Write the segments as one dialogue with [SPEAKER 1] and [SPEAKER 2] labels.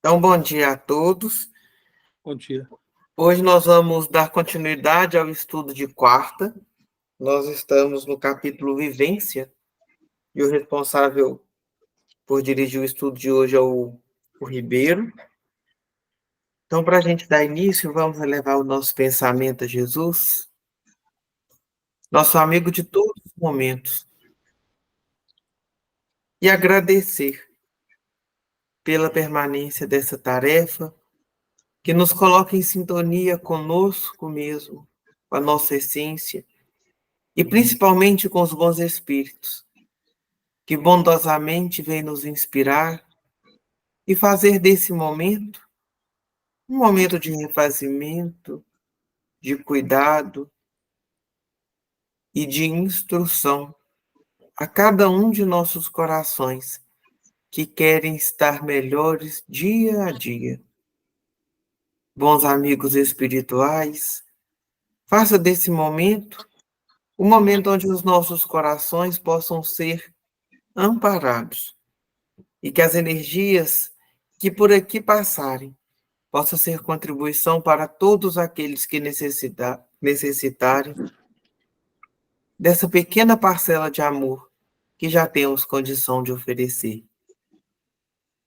[SPEAKER 1] Então, bom dia a todos.
[SPEAKER 2] Bom dia.
[SPEAKER 1] Hoje nós vamos dar continuidade ao estudo de quarta. Nós estamos no capítulo Vivência e o responsável por dirigir o estudo de hoje é o Ribeiro. Então, para a gente dar início, vamos elevar o nosso pensamento a Jesus, nosso amigo de todos os momentos, e agradecer pela permanência dessa tarefa que nos coloca em sintonia conosco mesmo, com a nossa essência, e principalmente com os bons espíritos, que bondosamente vêm nos inspirar e fazer desse momento um momento de refazimento, de cuidado e de instrução a cada um de nossos corações que querem estar melhores dia a dia. Bons amigos espirituais, faça desse momento um momento onde os nossos corações possam ser amparados e que as energias que por aqui passarem possam ser contribuição para todos aqueles que necessitarem dessa pequena parcela de amor que já temos condição de oferecer.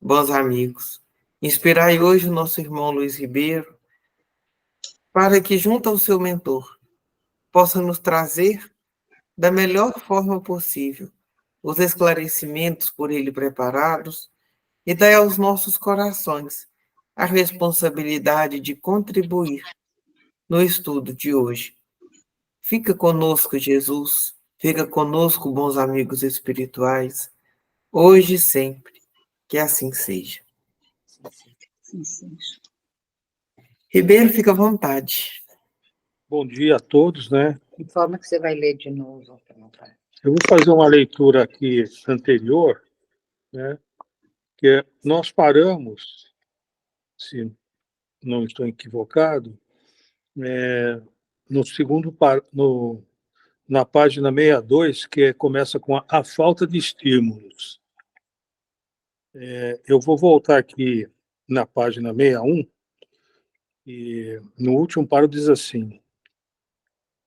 [SPEAKER 1] Bons amigos, inspirai hoje o nosso irmão Luiz Ribeiro para que, junto ao seu mentor, possa nos trazer da melhor forma possível os esclarecimentos por ele preparados e dai aos nossos corações a responsabilidade de contribuir no estudo de hoje. Fica conosco, Jesus. Fica conosco, bons amigos espirituais, hoje e sempre. Que assim seja.
[SPEAKER 3] Sim, sim.
[SPEAKER 1] Ribeiro, fica à vontade.
[SPEAKER 2] Bom dia a todos, né?
[SPEAKER 3] Informa que você vai ler de novo.
[SPEAKER 2] Eu vou fazer uma leitura aqui anterior, né? Que nós paramos, se não estou equivocado, no segundo na página 62, que começa com a falta de estímulos. Eu vou voltar aqui na página 61 e no último paro diz assim: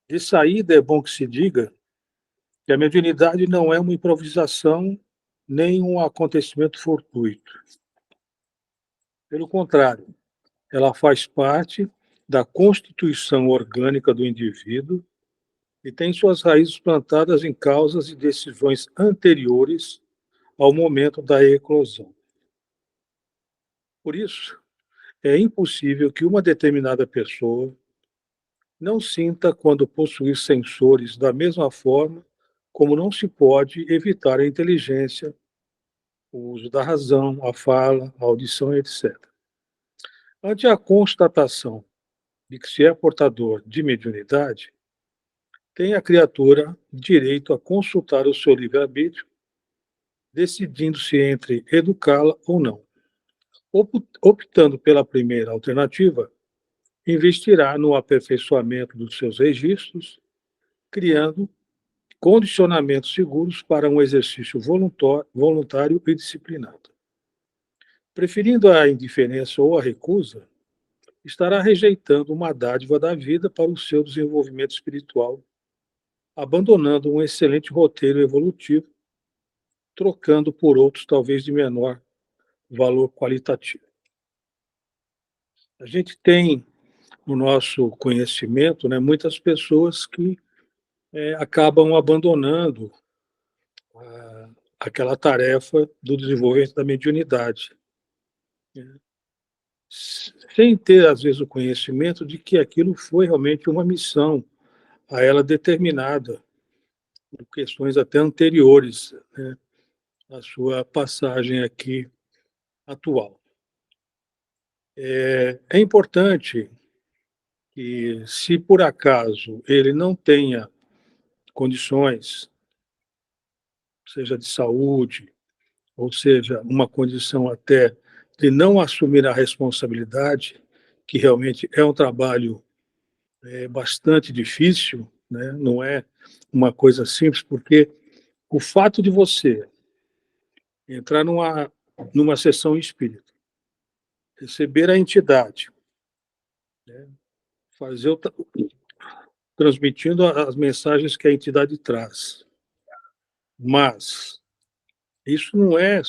[SPEAKER 2] de saída é bom que se diga que a mediunidade não é uma improvisação nem um acontecimento fortuito. Pelo contrário, ela faz parte da constituição orgânica do indivíduo e tem suas raízes plantadas em causas e decisões anteriores ao momento da eclosão. Por isso, é impossível que uma determinada pessoa não sinta quando possuir sensores da mesma forma como não se pode evitar a inteligência, o uso da razão, a fala, a audição, etc. Ante a constatação de que se é portador de mediunidade, tem a criatura direito a consultar o seu livre-arbítrio, decidindo-se entre educá-la ou não. Optando pela primeira alternativa, investirá no aperfeiçoamento dos seus registros, criando condicionamentos seguros para um exercício voluntário e disciplinado. Preferindo a indiferença ou a recusa, estará rejeitando uma dádiva da vida para o seu desenvolvimento espiritual, abandonando um excelente roteiro evolutivo, trocando por outros talvez de menor valor qualitativo. A gente tem no nosso conhecimento, né, muitas pessoas que acabam abandonando aquela tarefa do desenvolvimento da mediunidade, né, sem ter, às vezes, o conhecimento de que aquilo foi realmente uma missão a ela determinada, por questões até anteriores, né, à sua passagem aqui atual. É importante que, se por acaso ele não tenha condições, seja de saúde, ou seja, uma condição até de não assumir a responsabilidade, que realmente é um trabalho bastante difícil, né? Não é uma coisa simples, porque o fato de você entrar numa sessão espírita receber a entidade, né? Fazer transmitindo as mensagens que a entidade traz. Mas isso não é,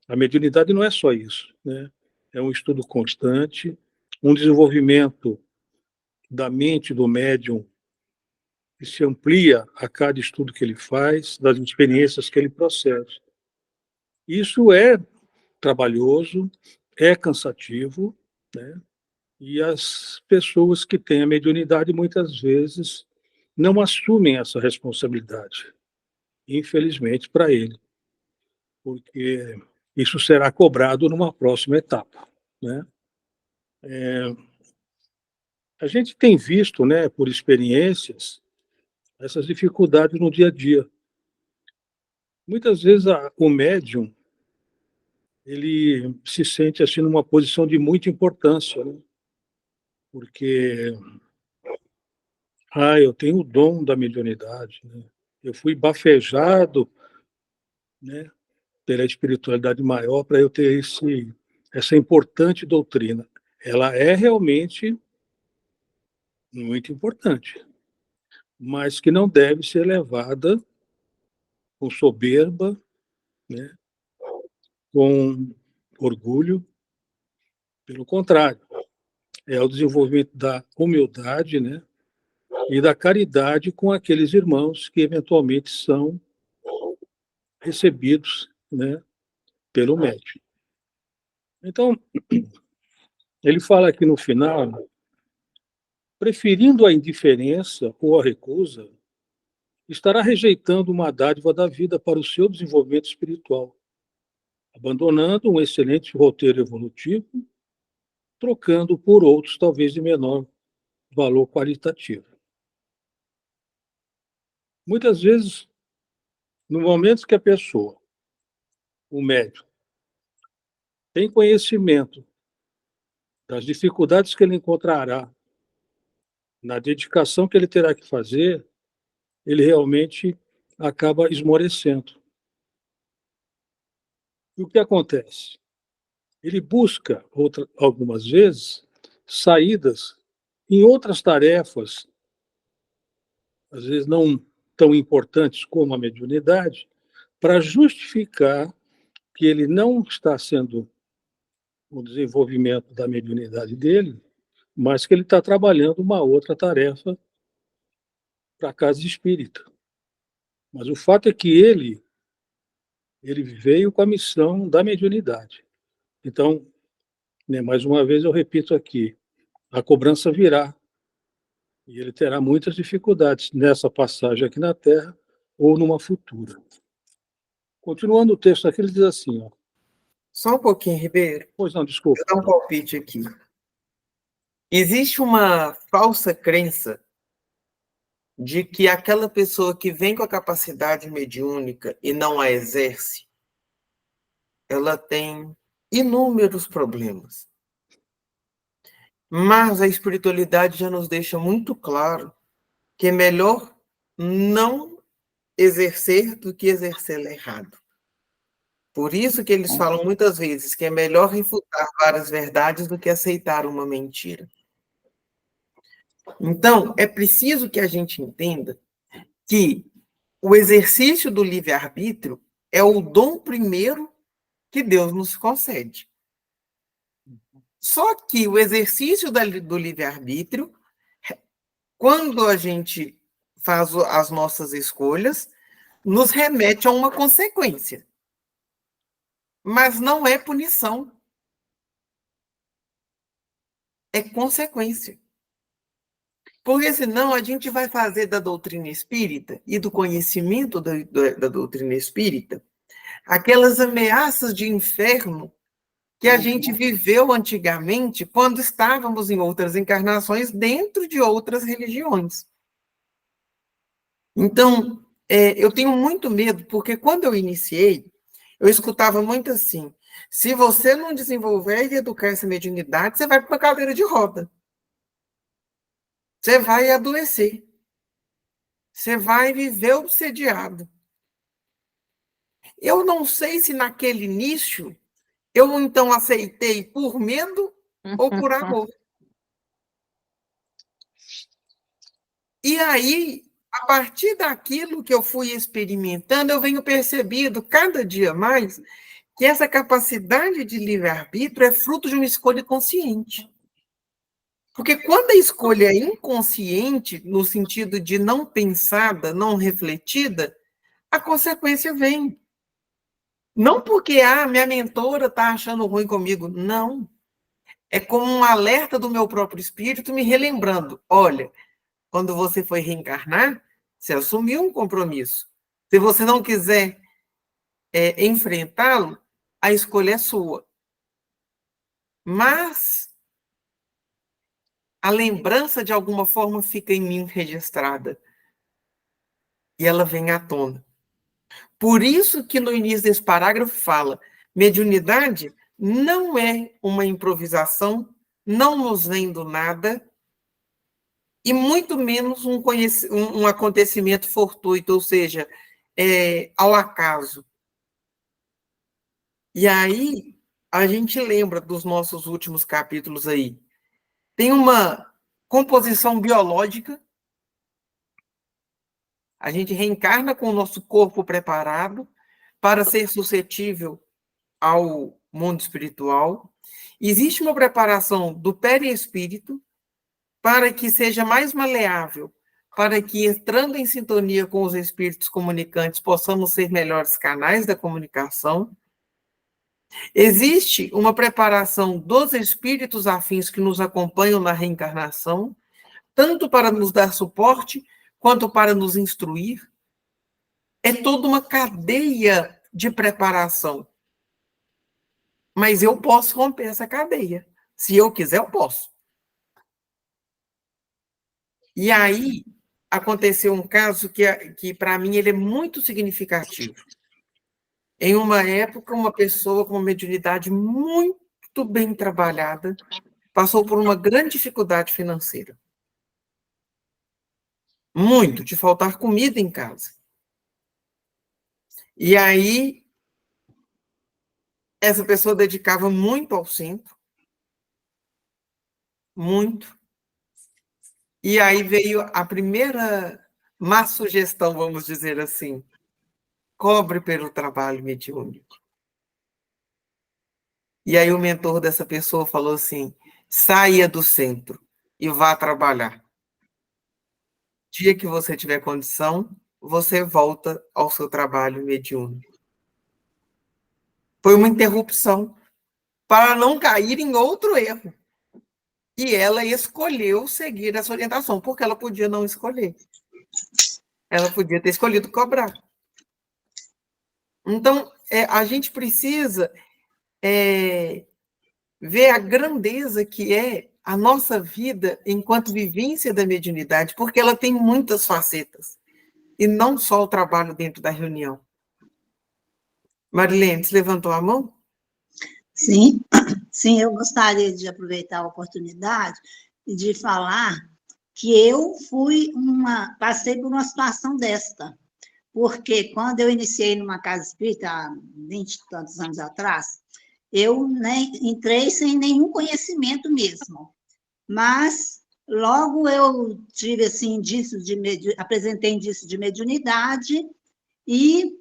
[SPEAKER 2] a mediunidade não é só isso, né? É um estudo constante, um desenvolvimento da mente do médium que se amplia a cada estudo que ele faz, das experiências que ele processa. Isso é trabalhoso, é cansativo, né? E as pessoas que têm a mediunidade muitas vezes não assumem essa responsabilidade, infelizmente para ele, porque isso será cobrado numa próxima etapa, né? A gente tem visto, né, por experiências, essas dificuldades no dia a dia. Muitas vezes o médium ele se sente assim numa posição de muita importância, né? Porque eu tenho o dom da mediunidade, né? Eu fui bafejado, né, pela espiritualidade maior para eu ter essa importante doutrina. Ela é realmente muito importante, mas que não deve ser levada com soberba, né, com orgulho. Pelo contrário, é o desenvolvimento da humildade, né, e da caridade com aqueles irmãos que eventualmente são recebidos, né, pelo médium. Então, ele fala aqui no final, preferindo a indiferença ou a recusa, estará rejeitando uma dádiva da vida para o seu desenvolvimento espiritual, abandonando um excelente roteiro evolutivo, trocando por outros talvez de menor valor qualitativo. Muitas vezes, no momento que a pessoa, o médium, tem conhecimento das dificuldades que ele encontrará, na dedicação que ele terá que fazer, ele realmente acaba esmorecendo. E o que acontece? Ele busca, algumas vezes, saídas em outras tarefas, às vezes não tão importantes como a mediunidade, para justificar que ele não está sendo o desenvolvimento da mediunidade dele, mas que ele está trabalhando uma outra tarefa para a casa espírita. Mas o fato é que ele veio com a missão da mediunidade. Então, né, mais uma vez eu repito aqui, a cobrança virá e ele terá muitas dificuldades nessa passagem aqui na Terra ou numa futura. Continuando o texto aqui, ele diz assim, ó,
[SPEAKER 1] Só um pouquinho, Ribeiro.
[SPEAKER 2] pois não, desculpa.
[SPEAKER 1] Vou dar um palpite aqui. Existe uma falsa crença de que aquela pessoa que vem com a capacidade mediúnica e não a exerce, ela tem inúmeros problemas. Mas a espiritualidade já nos deixa muito claro que é melhor não exercer do que exercer errado. Por isso que eles falam muitas vezes que é melhor refutar várias verdades do que aceitar uma mentira. Então, é preciso que a gente entenda que o exercício do livre-arbítrio é o dom primeiro que Deus nos concede. Só que o exercício do livre-arbítrio, quando a gente faz as nossas escolhas, nos remete a uma consequência. Mas não é punição. É consequência. Porque senão a gente vai fazer da doutrina espírita e do conhecimento da doutrina espírita aquelas ameaças de inferno que a gente viveu antigamente quando estávamos em outras encarnações dentro de outras religiões. Então, eu tenho muito medo, porque quando eu iniciei, eu escutava muito assim, se você não desenvolver e educar essa mediunidade, você vai para uma cadeira de roda. Você vai adoecer. Você vai viver obsediado. Eu não sei se naquele início Eu, então, aceitei por medo ou por amor? E aí, a partir daquilo que eu fui experimentando, eu venho percebendo cada dia mais que essa capacidade de livre-arbítrio é fruto de uma escolha consciente. Porque quando a escolha é inconsciente, no sentido de não pensada, não refletida, a consequência vem. Não porque minha mentora está achando ruim comigo, não. É como um alerta do meu próprio espírito me relembrando: olha, quando você foi reencarnar, você assumiu um compromisso. Se você não quiser enfrentá-lo, a escolha é sua. Mas a lembrança, de alguma forma, fica em mim registrada. E ela vem à tona. Por isso que no início desse parágrafo fala: mediunidade não é uma improvisação, não nos vem do nada, e muito menos um acontecimento fortuito, ou seja, ao acaso. E aí, a gente lembra dos nossos últimos capítulos aí. Tem uma composição biológica, a gente reencarna com o nosso corpo preparado para ser suscetível ao mundo espiritual. Existe uma preparação do perispírito para que seja mais maleável, para que, entrando em sintonia com os espíritos comunicantes, possamos ser melhores canais da comunicação. Existe uma preparação dos espíritos afins que nos acompanham na reencarnação, tanto para nos dar suporte, quanto para nos instruir. É toda uma cadeia de preparação. Mas eu posso romper essa cadeia. Se eu quiser, eu posso. E aí, aconteceu um caso que para mim, ele é muito significativo. Em uma época, uma pessoa com uma mediunidade muito bem trabalhada passou por uma grande dificuldade financeira. Muito, de faltar comida em casa. E aí, essa pessoa dedicava muito ao centro, muito. E aí veio a primeira má sugestão, vamos dizer assim: cobre pelo trabalho mediúnico. E aí o mentor dessa pessoa falou assim: saia do centro e vá trabalhar. Dia que você tiver condição, você volta ao seu trabalho mediúnico. Foi uma interrupção para não cair em outro erro. E ela escolheu seguir essa orientação, porque ela podia não escolher. Ela podia ter escolhido cobrar. Então, a gente precisa ver a grandeza que é a nossa vida enquanto vivência da mediunidade, porque ela tem muitas facetas, e não só o trabalho dentro da reunião. Marilene, você levantou a mão?
[SPEAKER 4] Sim, sim, eu gostaria de aproveitar a oportunidade e de falar que eu passei por uma situação desta, porque quando eu iniciei numa casa espírita, há 20 e tantos anos atrás, eu entrei sem nenhum conhecimento mesmo, mas logo eu tive, assim, apresentei indício de mediunidade, e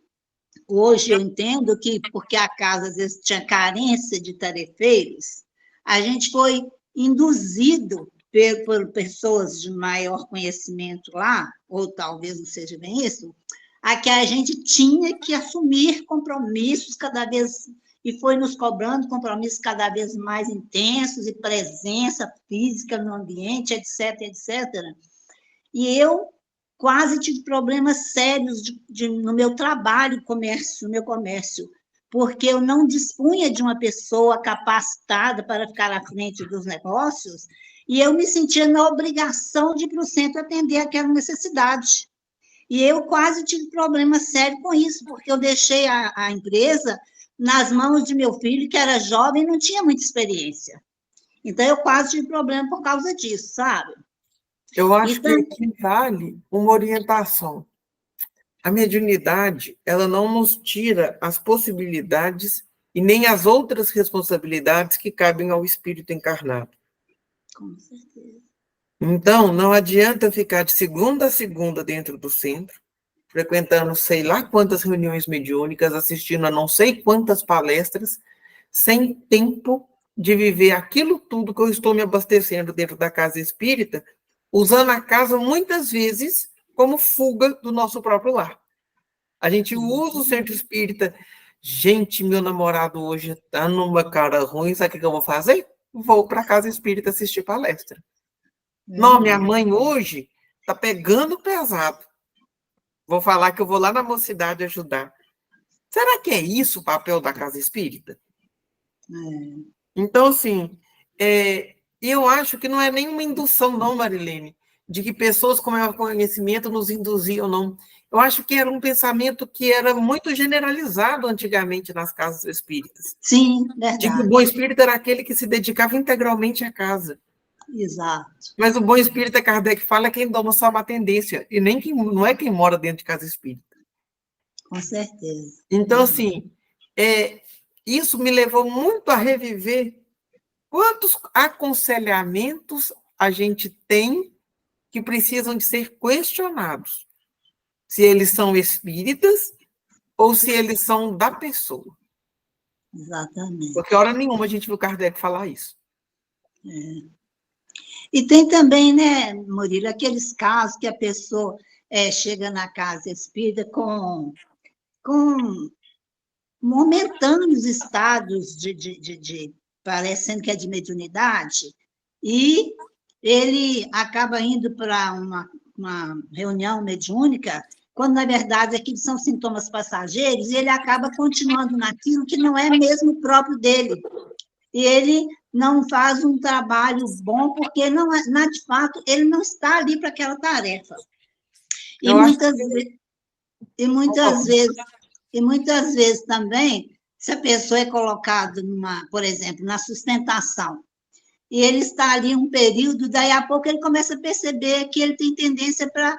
[SPEAKER 4] hoje eu entendo que, porque a casa às vezes tinha carência de tarefeiros, a gente foi induzido por pessoas de maior conhecimento lá, ou talvez não seja bem isso, a que a gente tinha que assumir compromissos cada vez, e foi nos cobrando compromissos cada vez mais intensos, e presença física no ambiente, etc, etc. E eu quase tive problemas sérios no meu trabalho, no meu comércio, porque eu não dispunha de uma pessoa capacitada para ficar à frente dos negócios, e eu me sentia na obrigação de ir para o centro atender aquela necessidade. E eu quase tive problema sério com isso, porque eu deixei a empresa nas mãos de meu filho, que era jovem e não tinha muita experiência. Então, eu quase tive problema por causa disso, sabe?
[SPEAKER 1] Eu acho que aqui vale uma orientação. A mediunidade, ela não nos tira as possibilidades e nem as outras responsabilidades que cabem ao espírito encarnado.
[SPEAKER 4] Com certeza.
[SPEAKER 1] Então, não adianta ficar de segunda a segunda dentro do centro, frequentando sei lá quantas reuniões mediúnicas, assistindo a não sei quantas palestras, sem tempo de viver aquilo tudo que eu estou me abastecendo dentro da casa espírita, usando a casa muitas vezes como fuga do nosso próprio lar. A gente usa o centro espírita. Gente, meu namorado hoje está numa cara ruim, sabe o que eu vou fazer? Vou para a casa espírita assistir palestra. Não, minha mãe hoje está pegando pesado. Vou falar que eu vou lá na mocidade ajudar. Será que é isso o papel da casa espírita? Então, assim, eu acho que não é nenhuma indução, não, Marilene, de que pessoas com maior conhecimento nos induziam, não. Eu acho que era um pensamento que era muito generalizado antigamente nas casas espíritas.
[SPEAKER 4] Sim, verdade.
[SPEAKER 1] De que o bom espírito era aquele que se dedicava integralmente à casa.
[SPEAKER 4] Exato.
[SPEAKER 1] Mas o bom espírito, Kardec fala, é quem doma só uma tendência, e nem não é quem mora dentro de casa espírita.
[SPEAKER 4] Com certeza.
[SPEAKER 1] Então, assim, isso me levou muito a reviver quantos aconselhamentos a gente tem que precisam de ser questionados. Se eles são espíritas ou se eles são da pessoa.
[SPEAKER 4] Exatamente.
[SPEAKER 1] Porque hora nenhuma a gente viu Kardec falar isso.
[SPEAKER 4] E tem também, né, Murilo, aqueles casos que a pessoa chega na casa espírita com momentâneos estados de parecendo que é de mediunidade, e ele acaba indo para uma reunião mediúnica, quando, na verdade, aquilo são sintomas passageiros, e ele acaba continuando naquilo que não é mesmo próprio dele. E ele não faz um trabalho bom, porque, de fato, ele não está ali para aquela tarefa. E muitas vezes também, se a pessoa é colocada, por exemplo, na sustentação, e ele está ali um período, daí a pouco ele começa a perceber que ele tem tendência para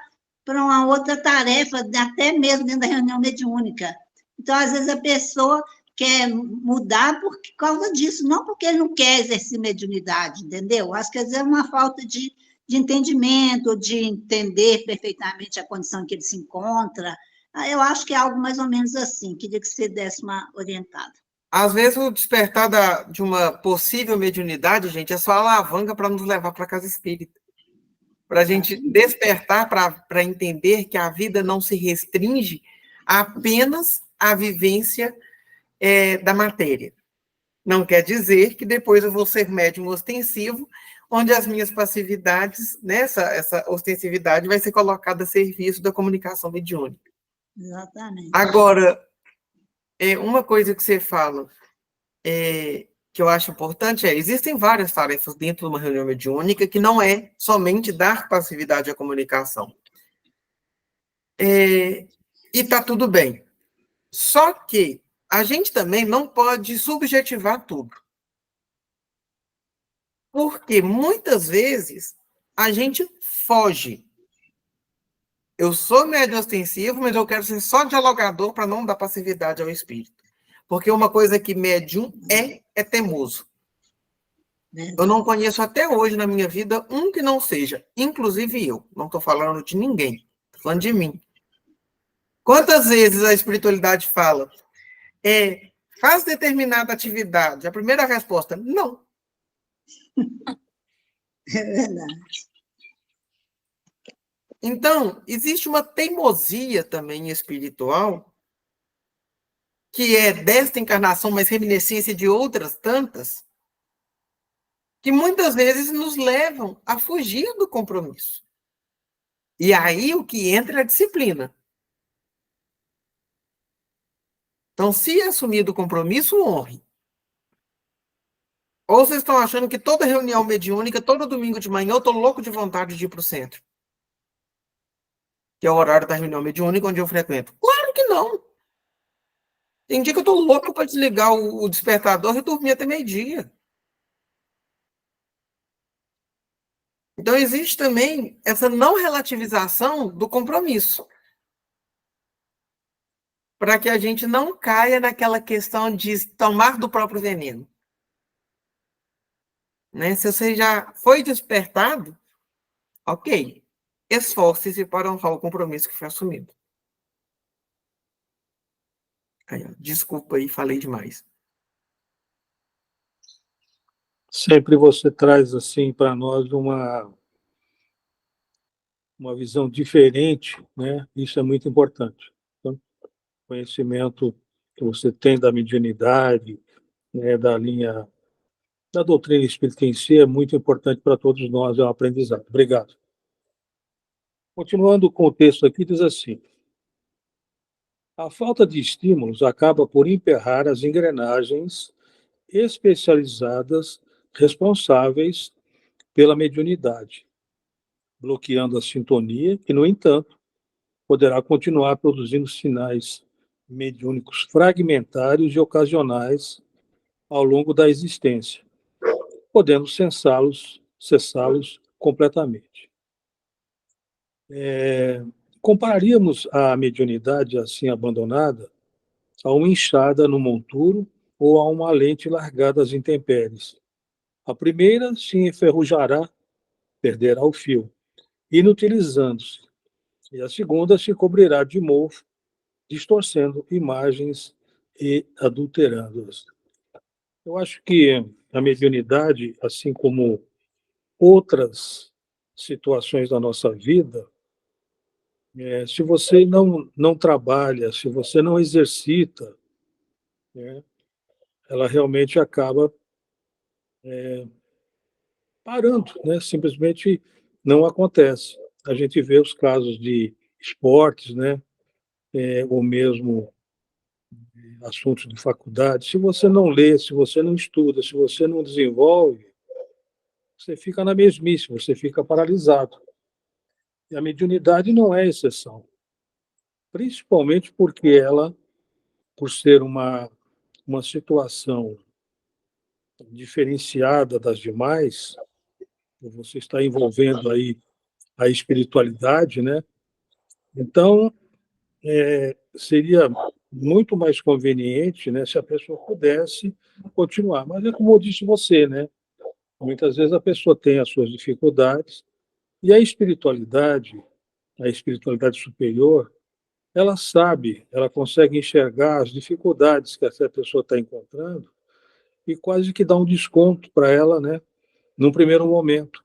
[SPEAKER 4] uma outra tarefa, até mesmo dentro da reunião mediúnica. Então, às vezes, a pessoa quer mudar por causa disso, não porque ele não quer exercer mediunidade, entendeu? Acho que às vezes é uma falta de entendimento, de entender perfeitamente a condição em que ele se encontra. Eu acho que é algo mais ou menos assim, queria que você desse uma orientada.
[SPEAKER 1] Às vezes, o despertar de uma possível mediunidade, gente, é só alavanca para nos levar para a casa espírita. Para a gente despertar, para entender que a vida não se restringe apenas à vivência da matéria. Não quer dizer que depois eu vou ser médium ostensivo, onde as minhas passividades, essa ostensividade vai ser colocada a serviço da comunicação mediúnica.
[SPEAKER 4] Exatamente.
[SPEAKER 1] Agora, uma coisa que você fala, que eu acho importante existem várias tarefas dentro de uma reunião mediúnica que não é somente dar passividade à comunicação. E está tudo bem. Só que a gente também não pode subjetivar tudo. Porque muitas vezes a gente foge. Eu sou médium ostensivo, mas eu quero ser só dialogador para não dar passividade ao espírito. Porque uma coisa que médium é teimoso. Eu não conheço até hoje na minha vida um que não seja, inclusive eu. Não estou falando de ninguém, estou falando de mim. Quantas vezes a espiritualidade fala, faz determinada atividade? A primeira resposta, não.
[SPEAKER 4] É verdade.
[SPEAKER 1] Então, existe uma teimosia também espiritual, que é desta encarnação, mas reminiscência de outras tantas, que muitas vezes nos levam a fugir do compromisso. E aí o que entra é a disciplina. Então, se assumir o compromisso, honre. Ou vocês estão achando que toda reunião mediúnica, todo domingo de manhã, eu estou louco de vontade de ir para o centro? Que é o horário da reunião mediúnica onde eu frequento. Claro que não. Tem dia que eu estou louco para desligar o despertador e dormir até meio-dia. Então, existe também essa não relativização do compromisso. para que a gente não caia naquela questão de tomar do próprio veneno. Né? Se você já foi despertado, ok, esforce-se para honrar o compromisso que foi assumido. Aí, desculpa aí, falei demais.
[SPEAKER 2] Sempre você traz assim para nós uma visão diferente, né? Isso é muito importante. Então, conhecimento que você tem da mediunidade, né, da linha da doutrina espírita em si é muito importante para todos nós, é um aprendizado. Obrigado. Continuando com o texto aqui, diz assim: a falta de estímulos acaba por emperrar as engrenagens especializadas responsáveis pela mediunidade, bloqueando a sintonia, que, no entanto, poderá continuar produzindo sinais mediúnicos fragmentários e ocasionais ao longo da existência, podendo cessá-los completamente. Compararíamos a mediunidade assim abandonada a uma enxada no monturo ou a uma lente largada às intempéries. A primeira se enferrujará, perderá o fio, inutilizando-se, e a segunda se cobrirá de mofo, distorcendo imagens e adulterando-as. Eu acho que a mediunidade, assim como outras situações da nossa vida, se você não trabalha, se você não exercita, né, ela realmente acaba parando, né? Simplesmente não acontece. A gente vê os casos de esportes, né? Ou mesmo assuntos de faculdade. Se você não lê, se você não estuda, se você não desenvolve, você fica na mesmice, você fica paralisado. E a mediunidade não é exceção, principalmente porque ela, por ser uma situação diferenciada das demais, você está envolvendo aí a espiritualidade, né? Então, seria muito mais conveniente, né, se a pessoa pudesse continuar. Mas é como eu disse você, né? Muitas vezes a pessoa tem as suas dificuldades e a espiritualidade superior, ela sabe, ela consegue enxergar as dificuldades que essa pessoa está encontrando e quase que dá um desconto para ela, né, num primeiro momento.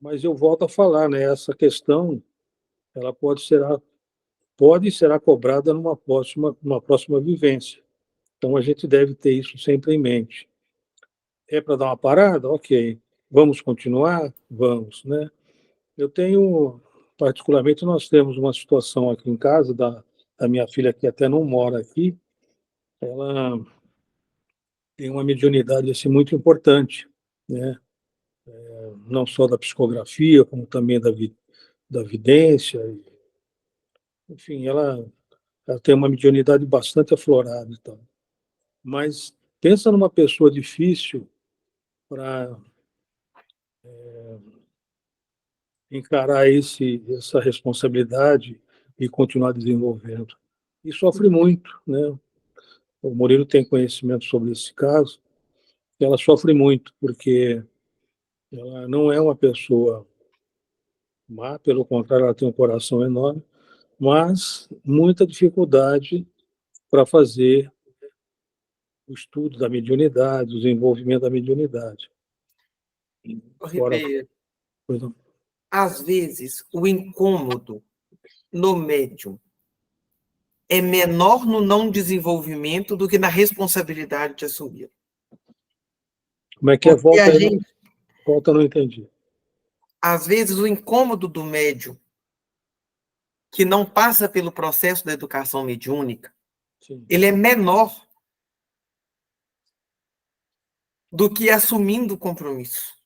[SPEAKER 2] Mas eu volto a falar, né, essa questão, ela pode e será cobrada numa próxima vivência. Então a gente deve ter isso sempre em mente. É para dar uma parada? Ok. Vamos continuar? Vamos, né? Eu tenho, particularmente, nós temos uma situação aqui em casa da minha filha, que até não mora aqui, ela tem uma mediunidade assim, muito importante, né? Não só da psicografia, como também da vidência. Enfim, ela tem uma mediunidade bastante aflorada. Então. Mas pensa numa pessoa difícil para encarar essa responsabilidade e continuar desenvolvendo. E sofre muito, né? O Murilo tem conhecimento sobre esse caso, ela sofre muito, porque ela não é uma pessoa má, pelo contrário, ela tem um coração enorme, mas muita dificuldade para fazer o estudo da mediunidade, o desenvolvimento da mediunidade. Fora,
[SPEAKER 1] Ribeiro,
[SPEAKER 2] pois não.
[SPEAKER 1] às vezes, o incômodo no médium é menor no não desenvolvimento do que na responsabilidade de assumir.
[SPEAKER 2] Como é que é?
[SPEAKER 1] Porque a gente,
[SPEAKER 2] Volta, não entendi.
[SPEAKER 1] às vezes, o incômodo do médium que não passa pelo processo da educação mediúnica,
[SPEAKER 2] Sim.
[SPEAKER 1] ele é menor do que assumindo o compromisso.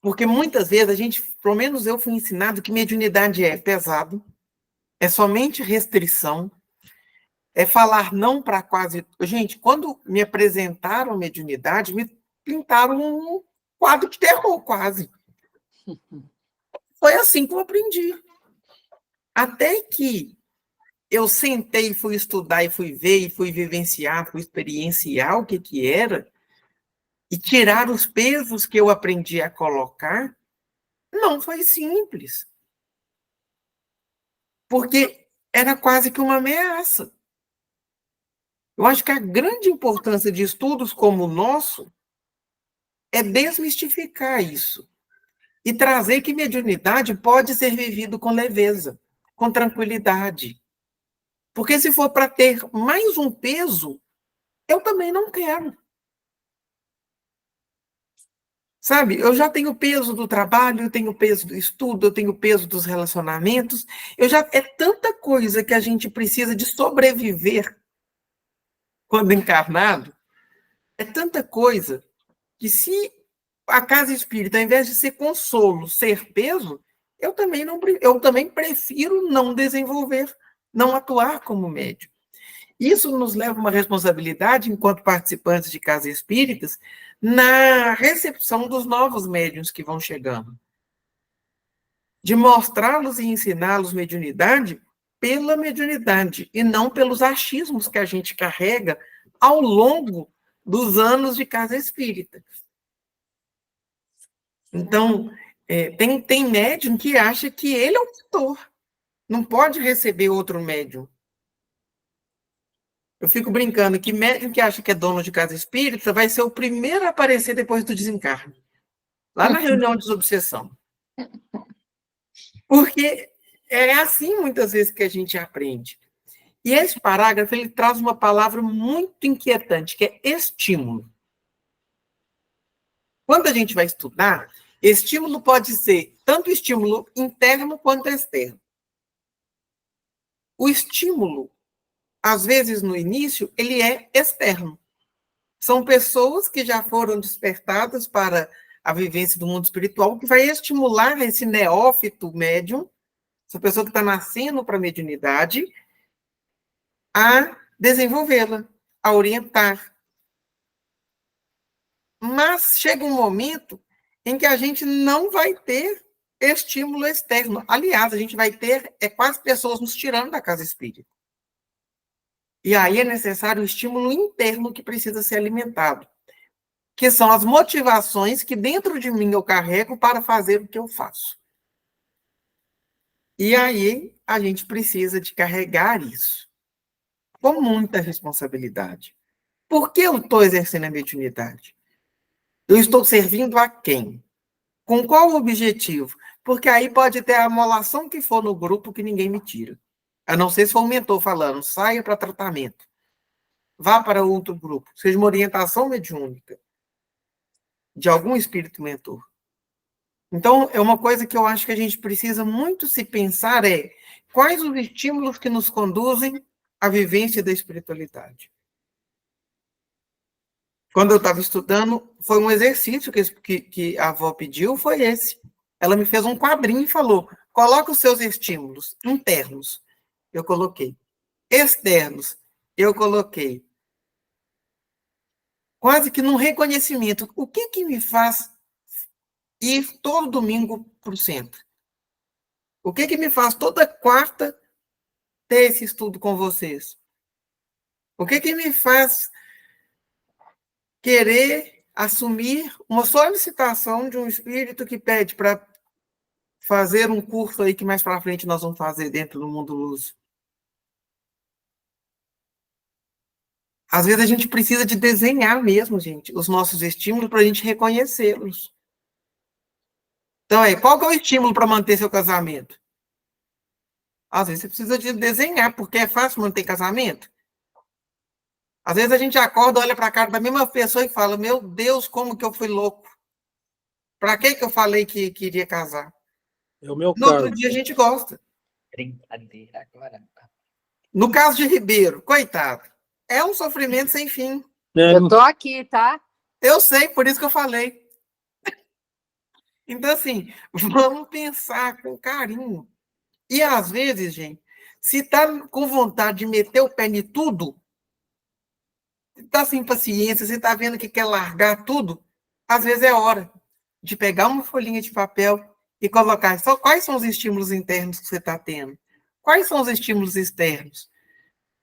[SPEAKER 1] Porque muitas vezes a gente, pelo menos eu fui ensinado que mediunidade é pesado, é somente restrição, é falar não para quase... Gente, quando me apresentaram mediunidade, me pintaram um quadro de terror quase. Foi assim que eu aprendi. Até que eu sentei, fui estudar e fui ver, e fui vivenciar, fui experienciar o que era, e tirar os pesos que eu aprendi a colocar, não foi simples. Porque era quase que uma ameaça. Eu acho que a grande importância de estudos como o nosso é desmistificar isso e trazer que mediunidade pode ser vivido com leveza, com tranquilidade. Porque se for para ter mais um peso, eu também não quero. Sabe, eu já tenho o peso do trabalho, eu tenho o peso do estudo, eu tenho o peso dos relacionamentos, é tanta coisa que a gente precisa de sobreviver quando encarnado, é tanta coisa que se a casa espírita, ao invés de ser consolo, ser peso, eu também prefiro não desenvolver, não atuar como médium. Isso nos leva a uma responsabilidade, enquanto participantes de casas espíritas, na recepção dos novos médiuns que vão chegando. De mostrá-los e ensiná-los mediunidade pela mediunidade, e não pelos achismos que a gente carrega ao longo dos anos de casa espírita. Então, tem médium que acha que ele é o tutor, não pode receber outro médium. Eu fico brincando que médium que acha que é dono de casa espírita vai ser o primeiro a aparecer depois do desencarne, lá na reunião de desobsessão. Porque é assim muitas vezes que a gente aprende. E esse parágrafo ele traz uma palavra muito inquietante, que é estímulo. Quando a gente vai estudar, estímulo pode ser tanto estímulo interno quanto externo. O estímulo, às vezes no início, ele é externo. São pessoas que já foram despertadas para a vivência do mundo espiritual, que vai estimular esse neófito médium, essa pessoa que está nascendo para a mediunidade, a desenvolvê-la, a orientar. Mas chega um momento em que a gente não vai ter estímulo externo. Aliás, a gente vai ter quase pessoas nos tirando da casa espírita. E aí é necessário o estímulo interno que precisa ser alimentado, que são as motivações que dentro de mim eu carrego para fazer o que eu faço. E aí a gente precisa de carregar isso com muita responsabilidade. Por que eu estou exercendo a mediunidade? Eu estou servindo a quem? Com qual objetivo? Porque aí pode ter a amolação que for no grupo que ninguém me tira. A não ser se for um mentor falando, saia para tratamento. Vá para outro grupo. Seja uma orientação mediúnica de algum espírito mentor. Então, é uma coisa que eu acho que a gente precisa muito se pensar quais os estímulos que nos conduzem à vivência da espiritualidade. Quando eu estava estudando, foi um exercício que a avó pediu, foi esse. Ela me fez um quadrinho e falou, coloca os seus estímulos internos. Eu coloquei. Externos, eu coloquei. Quase que num reconhecimento. O que me faz ir todo domingo para o centro? O que me faz toda quarta ter esse estudo com vocês? O que me faz querer assumir uma solicitação de um espírito que pede para fazer um curso aí que mais para frente nós vamos fazer dentro do Mundo Luz? Às vezes a gente precisa de desenhar mesmo, gente, os nossos estímulos para a gente reconhecê-los. Então, qual que é o estímulo para manter seu casamento? Às vezes você precisa de desenhar, porque é fácil manter casamento. Às vezes a gente acorda, olha para a cara da mesma pessoa e fala, meu Deus, como que eu fui louco. Para que eu falei que queria casar?
[SPEAKER 2] É o meu
[SPEAKER 1] No
[SPEAKER 2] caso.
[SPEAKER 1] outro dia a gente gosta.
[SPEAKER 3] Brincadeira agora.
[SPEAKER 1] No caso de Ribeiro, coitado, é um sofrimento sem fim.
[SPEAKER 3] Eu tô aqui, tá?
[SPEAKER 1] Eu sei, por isso que eu falei. Então, assim, vamos pensar com carinho. E, às vezes, gente, se está com vontade de meter o pé em tudo, se está sem paciência, se está vendo que quer largar tudo, às vezes é hora de pegar uma folhinha de papel e colocar só quais são os estímulos internos que você está tendo. Quais são os estímulos externos?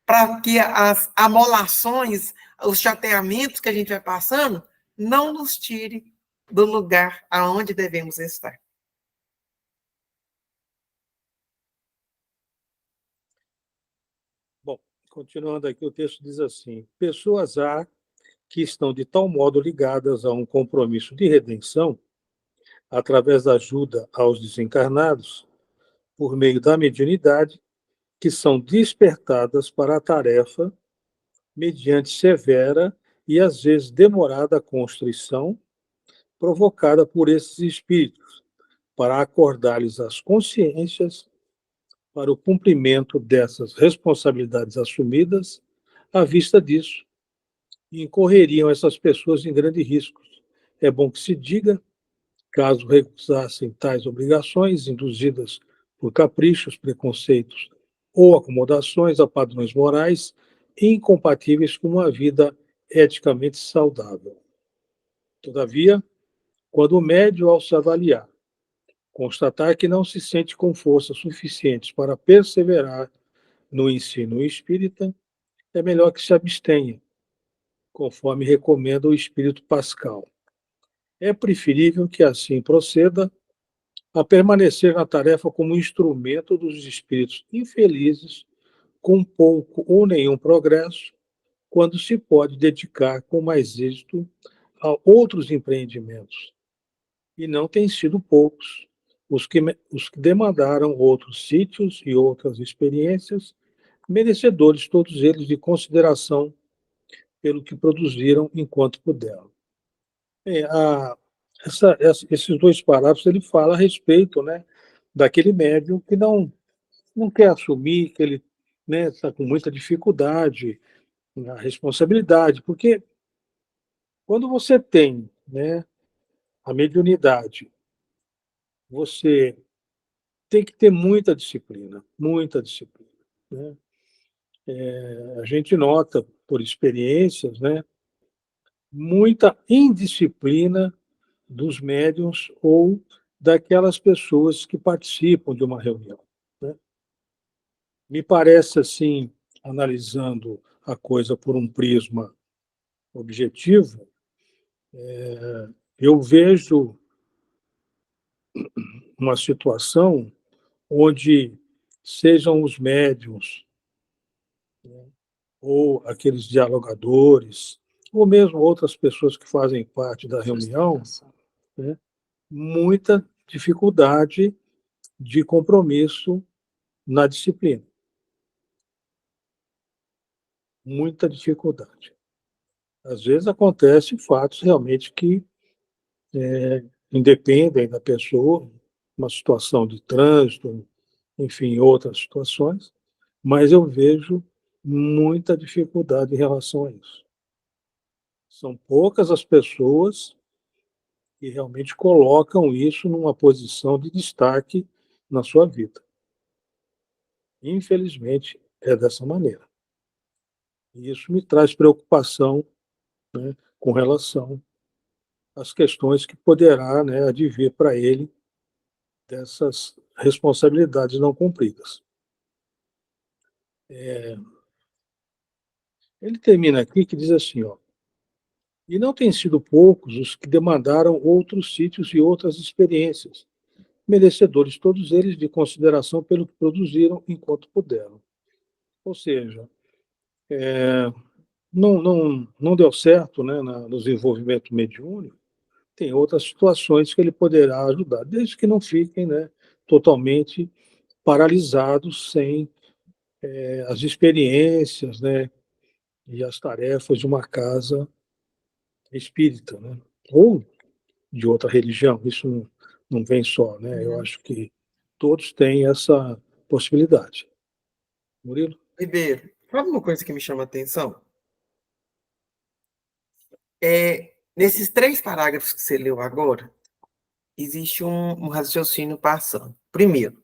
[SPEAKER 1] Para que as amolações, os chateamentos que a gente vai passando, não nos tire do lugar aonde devemos estar.
[SPEAKER 2] Bom, continuando aqui, o texto diz assim: pessoas há que estão de tal modo ligadas a um compromisso de redenção, através da ajuda aos desencarnados, por meio da mediunidade, que são despertadas para a tarefa mediante severa e às vezes demorada constrição provocada por esses espíritos, para acordar-lhes as consciências para o cumprimento dessas responsabilidades assumidas. À vista disso, incorreriam essas pessoas em grandes riscos. É bom que se diga, caso recusassem tais obrigações induzidas por caprichos, preconceitos ou acomodações a padrões morais incompatíveis com uma vida eticamente saudável. Todavia, quando o médium, ao se avaliar, constatar que não se sente com forças suficientes para perseverar no ensino espírita, é melhor que se abstenha, conforme recomenda o Espírito Pascal. É preferível que assim proceda a permanecer na tarefa como instrumento dos espíritos infelizes, com pouco ou nenhum progresso, quando se pode dedicar com mais êxito a outros empreendimentos. E não têm sido poucos os que demandaram outros sítios e outras experiências, merecedores todos eles de consideração pelo que produziram enquanto puderam. É, esses dois parágrafos ele fala a respeito, né, daquele médium que não quer assumir que ele, né, está com muita dificuldade na responsabilidade, porque quando você tem, né, a mediunidade, você tem que ter muita disciplina, muita disciplina, né? A gente nota por experiências, né, muita indisciplina dos médiuns ou daquelas pessoas que participam de uma reunião, né? Me parece assim, analisando a coisa por um prisma objetivo, eu vejo uma situação onde sejam os médiuns, né, ou aqueles dialogadores, ou mesmo outras pessoas que fazem parte da reunião, né, muita dificuldade de compromisso na disciplina. Muita dificuldade. Às vezes acontecem fatos realmente que independem da pessoa, uma situação de trânsito, enfim, outras situações, mas eu vejo muita dificuldade em relação a isso. São poucas as pessoas que realmente colocam isso numa posição de destaque na sua vida. Infelizmente, é dessa maneira. E isso me traz preocupação, né, com relação às questões que poderá, né, advir para ele dessas responsabilidades não cumpridas. Ele termina aqui que diz assim, ó: e não têm sido poucos os que demandaram outros sítios e outras experiências, merecedores todos eles de consideração pelo que produziram enquanto puderam. Ou seja, não deu certo, né, no desenvolvimento mediúnico, tem outras situações que ele poderá ajudar, desde que não fiquem, né, totalmente paralisados sem as experiências, né, e as tarefas de uma casa espírita, né, ou de outra religião. Isso não vem só, né? Eu acho que todos têm essa possibilidade. Murilo?
[SPEAKER 1] Ribeiro, sabe uma coisa que me chama a atenção? Nesses 3 parágrafos que você leu agora, existe um raciocínio passando. Primeiro,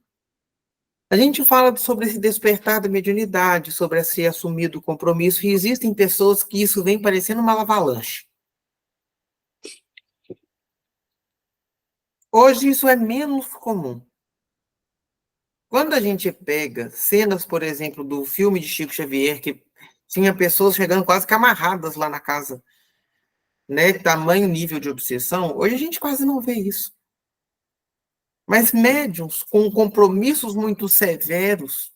[SPEAKER 1] a gente fala sobre esse despertar da mediunidade, sobre esse assumido compromisso, e existem pessoas que isso vem parecendo uma avalanche. Hoje isso é menos comum. Quando a gente pega cenas, por exemplo, do filme de Chico Xavier, que tinha pessoas chegando quase que amarradas lá na casa, né? Tamanho nível de obsessão, hoje a gente quase não vê isso. Mas médiums com compromissos muito severos,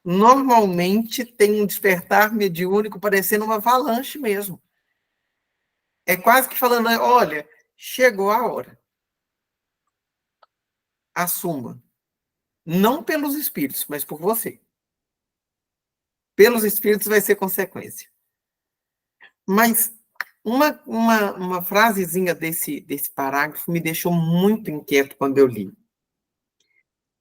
[SPEAKER 1] normalmente têm um despertar mediúnico parecendo uma avalanche mesmo. É quase que falando, olha, chegou a hora. Assuma. Não pelos espíritos, mas por você. Pelos espíritos vai ser consequência. Mas uma frasezinha desse parágrafo me deixou muito inquieto quando eu li.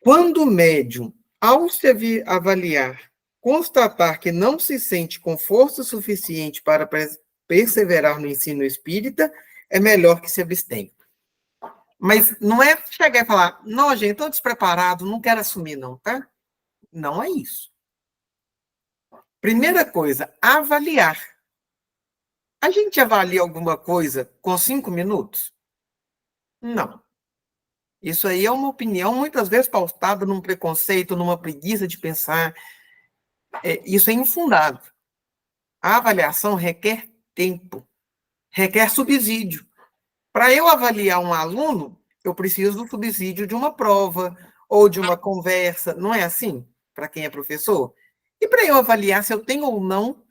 [SPEAKER 1] Quando o médium, ao se avaliar, constatar que não se sente com força suficiente para perseverar no ensino espírita, é melhor que se abstenha. Mas não é chegar e falar, não, gente, estou despreparado, não quero assumir, não, tá? Não é isso. Primeira coisa, avaliar. A gente avalia alguma coisa com 5 minutos? Não. Isso aí é uma opinião, muitas vezes pautada num preconceito, numa preguiça de pensar. Isso é infundado. A avaliação requer tempo, requer subsídio. Para eu avaliar um aluno, eu preciso do subsídio de uma prova ou de uma conversa, não é assim? Para quem é professor? E para eu avaliar se eu tenho ou não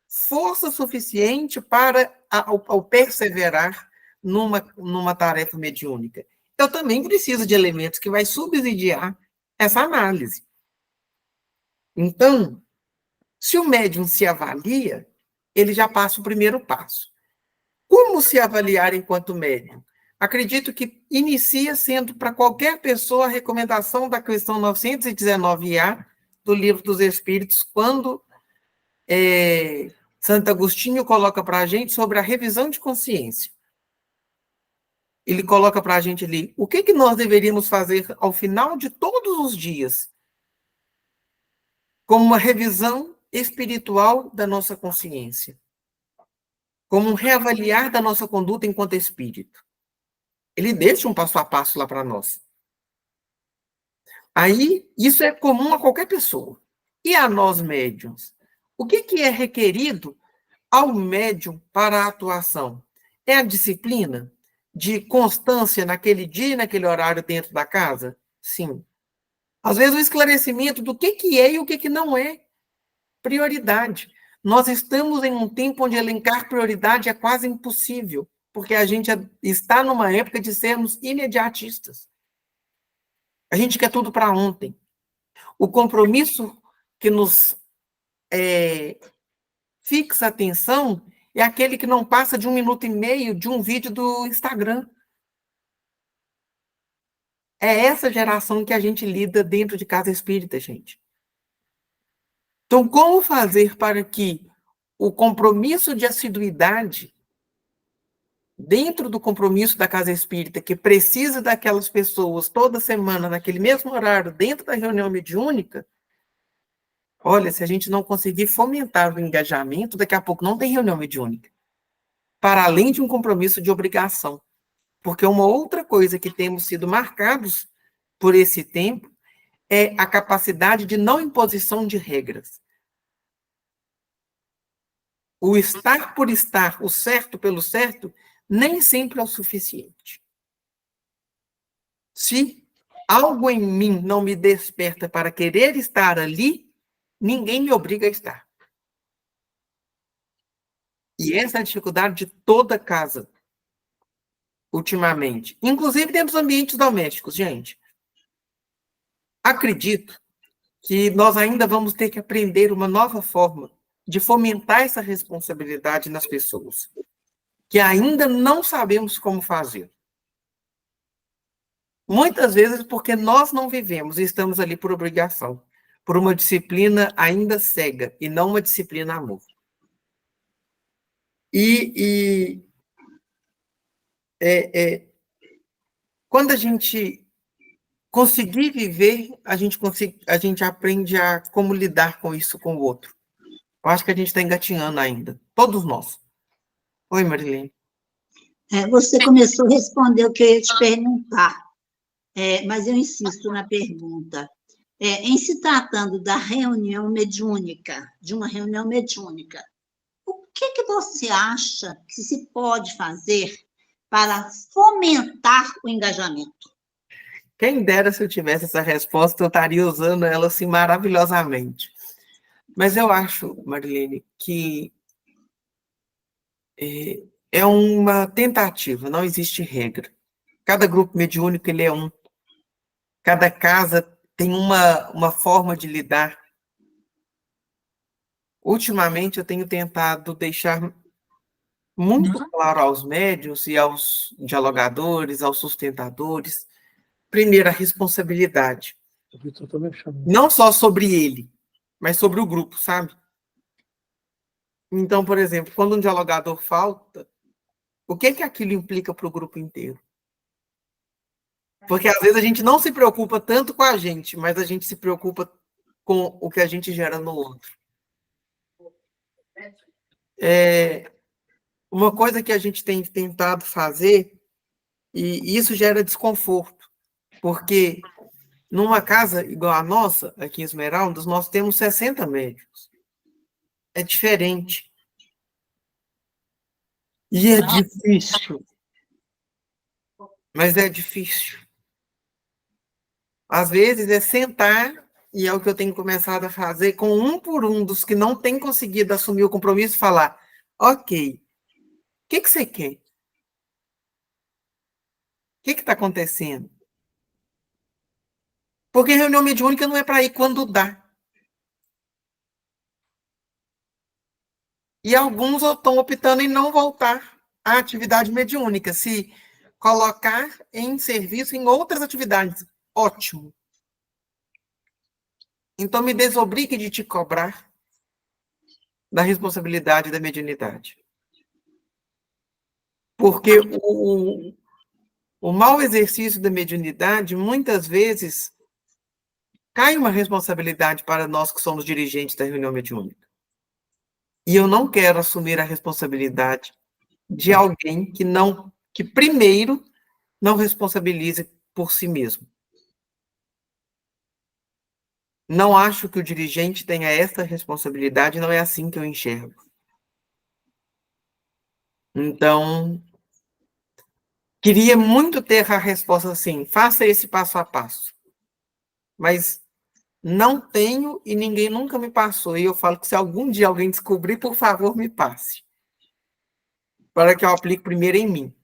[SPEAKER 1] força suficiente para, ao perseverar numa tarefa mediúnica, eu também preciso de elementos que vai subsidiar essa análise. Então, se o médium se avalia, ele já passa o primeiro passo. Como se avaliar enquanto médium? Acredito que inicia sendo para qualquer pessoa a recomendação da questão 919A do Livro dos Espíritos, quando Santo Agostinho coloca para a gente sobre a revisão de consciência. Ele coloca para a gente ali, o que nós deveríamos fazer ao final de todos os dias, como uma revisão espiritual da nossa consciência, como um reavaliar da nossa conduta enquanto espírito. Ele deixa um passo a passo lá para nós. Aí, isso é comum a qualquer pessoa. E a nós médiums? O que é requerido ao médium para a atuação? É a disciplina de constância naquele dia e naquele horário dentro da casa? Sim. Às vezes o esclarecimento do que é e o que não é prioridade. Nós estamos em um tempo onde elencar prioridade é quase impossível, porque a gente está numa época de sermos imediatistas. A gente quer tudo para ontem. O compromisso que nos fixa a atenção é aquele que não passa de 1 minuto e meio de um vídeo do Instagram. É essa geração que a gente lida dentro de casa espírita, gente. Então, como fazer para que o compromisso de assiduidade, dentro do compromisso da casa espírita, que precisa daquelas pessoas toda semana, naquele mesmo horário, dentro da reunião mediúnica, olha, se a gente não conseguir fomentar o engajamento, daqui a pouco não tem reunião mediúnica. Para além de um compromisso de obrigação. Porque uma outra coisa que temos sido marcados por esse tempo é a capacidade de não imposição de regras. O estar por estar, o certo pelo certo, nem sempre é o suficiente. Se algo em mim não me desperta para querer estar ali, ninguém me obriga a estar. E essa é a dificuldade de toda casa, ultimamente. Inclusive dentro dos ambientes domésticos, gente. Acredito que nós ainda vamos ter que aprender uma nova forma de fomentar essa responsabilidade nas pessoas, que ainda não sabemos como fazer. Muitas vezes porque nós não vivemos e estamos ali por obrigação, por uma disciplina ainda cega e não uma disciplina amor. Quando a gente conseguir viver, a gente aprende a como lidar com isso com o outro. Eu acho que a gente está engatinhando ainda, todos nós. Oi, Marilene.
[SPEAKER 4] Você começou a responder o que eu ia te perguntar, mas eu insisto na pergunta. em se tratando da reunião mediúnica, de uma reunião mediúnica, o que você acha que se pode fazer para fomentar o engajamento?
[SPEAKER 1] Quem dera se eu tivesse essa resposta, eu estaria usando ela assim maravilhosamente. Mas eu acho, Marilene, que é uma tentativa, não existe regra. Cada grupo mediúnico ele é um. Cada casa tem uma forma de lidar. Ultimamente, eu tenho tentado deixar muito claro aos médiuns e aos dialogadores, aos sustentadores, primeiro, a responsabilidade.
[SPEAKER 2] O Vitor também chamou.
[SPEAKER 1] Não só sobre ele, mas sobre o grupo, sabe? Então, por exemplo, quando um dialogador falta, o que aquilo implica para o grupo inteiro? Porque às vezes a gente não se preocupa tanto com a gente, mas a gente se preocupa com o que a gente gera no outro. Uma coisa que a gente tem tentado fazer, e isso gera desconforto, porque numa casa igual a nossa, aqui em Esmeraldas, nós temos 60 médicos. É diferente. E é difícil. Mas é difícil. Às vezes é sentar, e é o que eu tenho começado a fazer, com um por um dos que não têm conseguido assumir o compromisso, falar, ok, o que você quer? O que está acontecendo? Porque reunião mediúnica não é para ir quando dá. E alguns estão optando em não voltar à atividade mediúnica, se colocar em serviço em outras atividades. Ótimo. Então, me desobrigue de te cobrar da responsabilidade da mediunidade. Porque o mau exercício da mediunidade, muitas vezes, cai uma responsabilidade para nós que somos dirigentes da reunião mediúnica. E eu não quero assumir a responsabilidade de alguém que primeiro não responsabilize por si mesmo. Não acho que o dirigente tenha essa responsabilidade, não é assim que eu enxergo. Então, queria muito ter a resposta assim, faça esse passo a passo. Mas não tenho e ninguém nunca me passou. E eu falo que se algum dia alguém descobrir, por favor, me passe. Para que eu aplique primeiro em mim.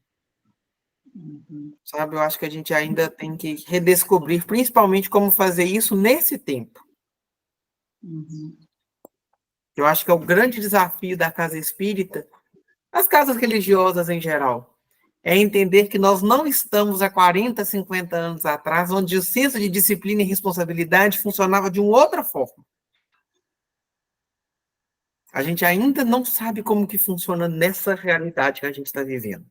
[SPEAKER 1] Sabe, eu acho que a gente ainda tem que redescobrir, principalmente, como fazer isso nesse tempo. Eu acho que é o grande desafio da casa espírita, as casas religiosas em geral, é entender que nós não estamos há 40, 50 anos atrás, onde o senso de disciplina e responsabilidade funcionava de uma outra forma. A gente ainda não sabe como que funciona nessa realidade que a gente está vivendo.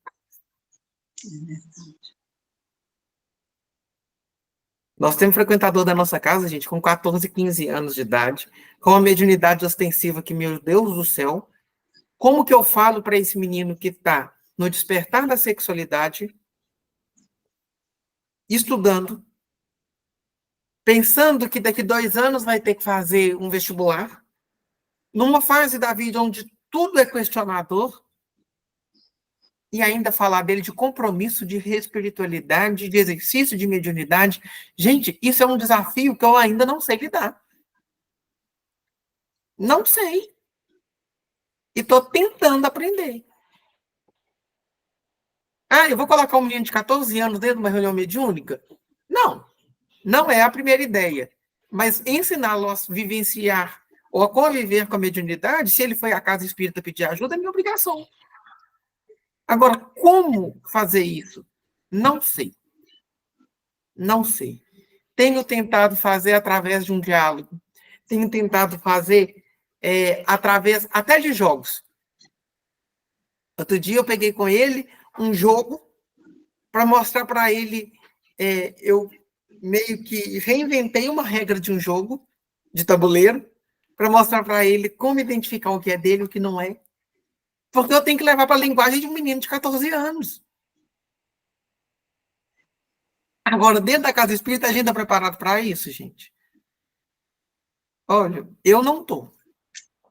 [SPEAKER 1] Nós temos um frequentador da nossa casa, gente, com 14, 15 anos de idade, com uma mediunidade ostensiva que, meu Deus do céu, como que eu falo para esse menino que está no despertar da sexualidade, estudando, pensando que daqui 2 anos vai ter que fazer um vestibular, numa fase da vida onde tudo é questionador, e ainda falar dele de compromisso, de espiritualidade, de exercício de mediunidade. Gente, isso é um desafio que eu ainda não sei lidar. Não sei. E estou tentando aprender. Eu vou colocar um menino de 14 anos dentro de uma reunião mediúnica? Não. Não é a primeira ideia. Mas ensiná-lo a vivenciar ou a conviver com a mediunidade, se ele foi à casa espírita pedir ajuda, é minha obrigação. Agora, como fazer isso? Não sei. Não sei. Tenho tentado fazer através de um diálogo. Tenho tentado fazer através até de jogos. Outro dia eu peguei com ele um jogo para mostrar para ele, eu meio que reinventei uma regra de um jogo de tabuleiro para mostrar para ele como identificar o que é dele e o que não é. Porque eu tenho que levar para a linguagem de um menino de 14 anos. Agora, dentro da casa espírita, a gente está preparado para isso, gente? Olha, eu não estou.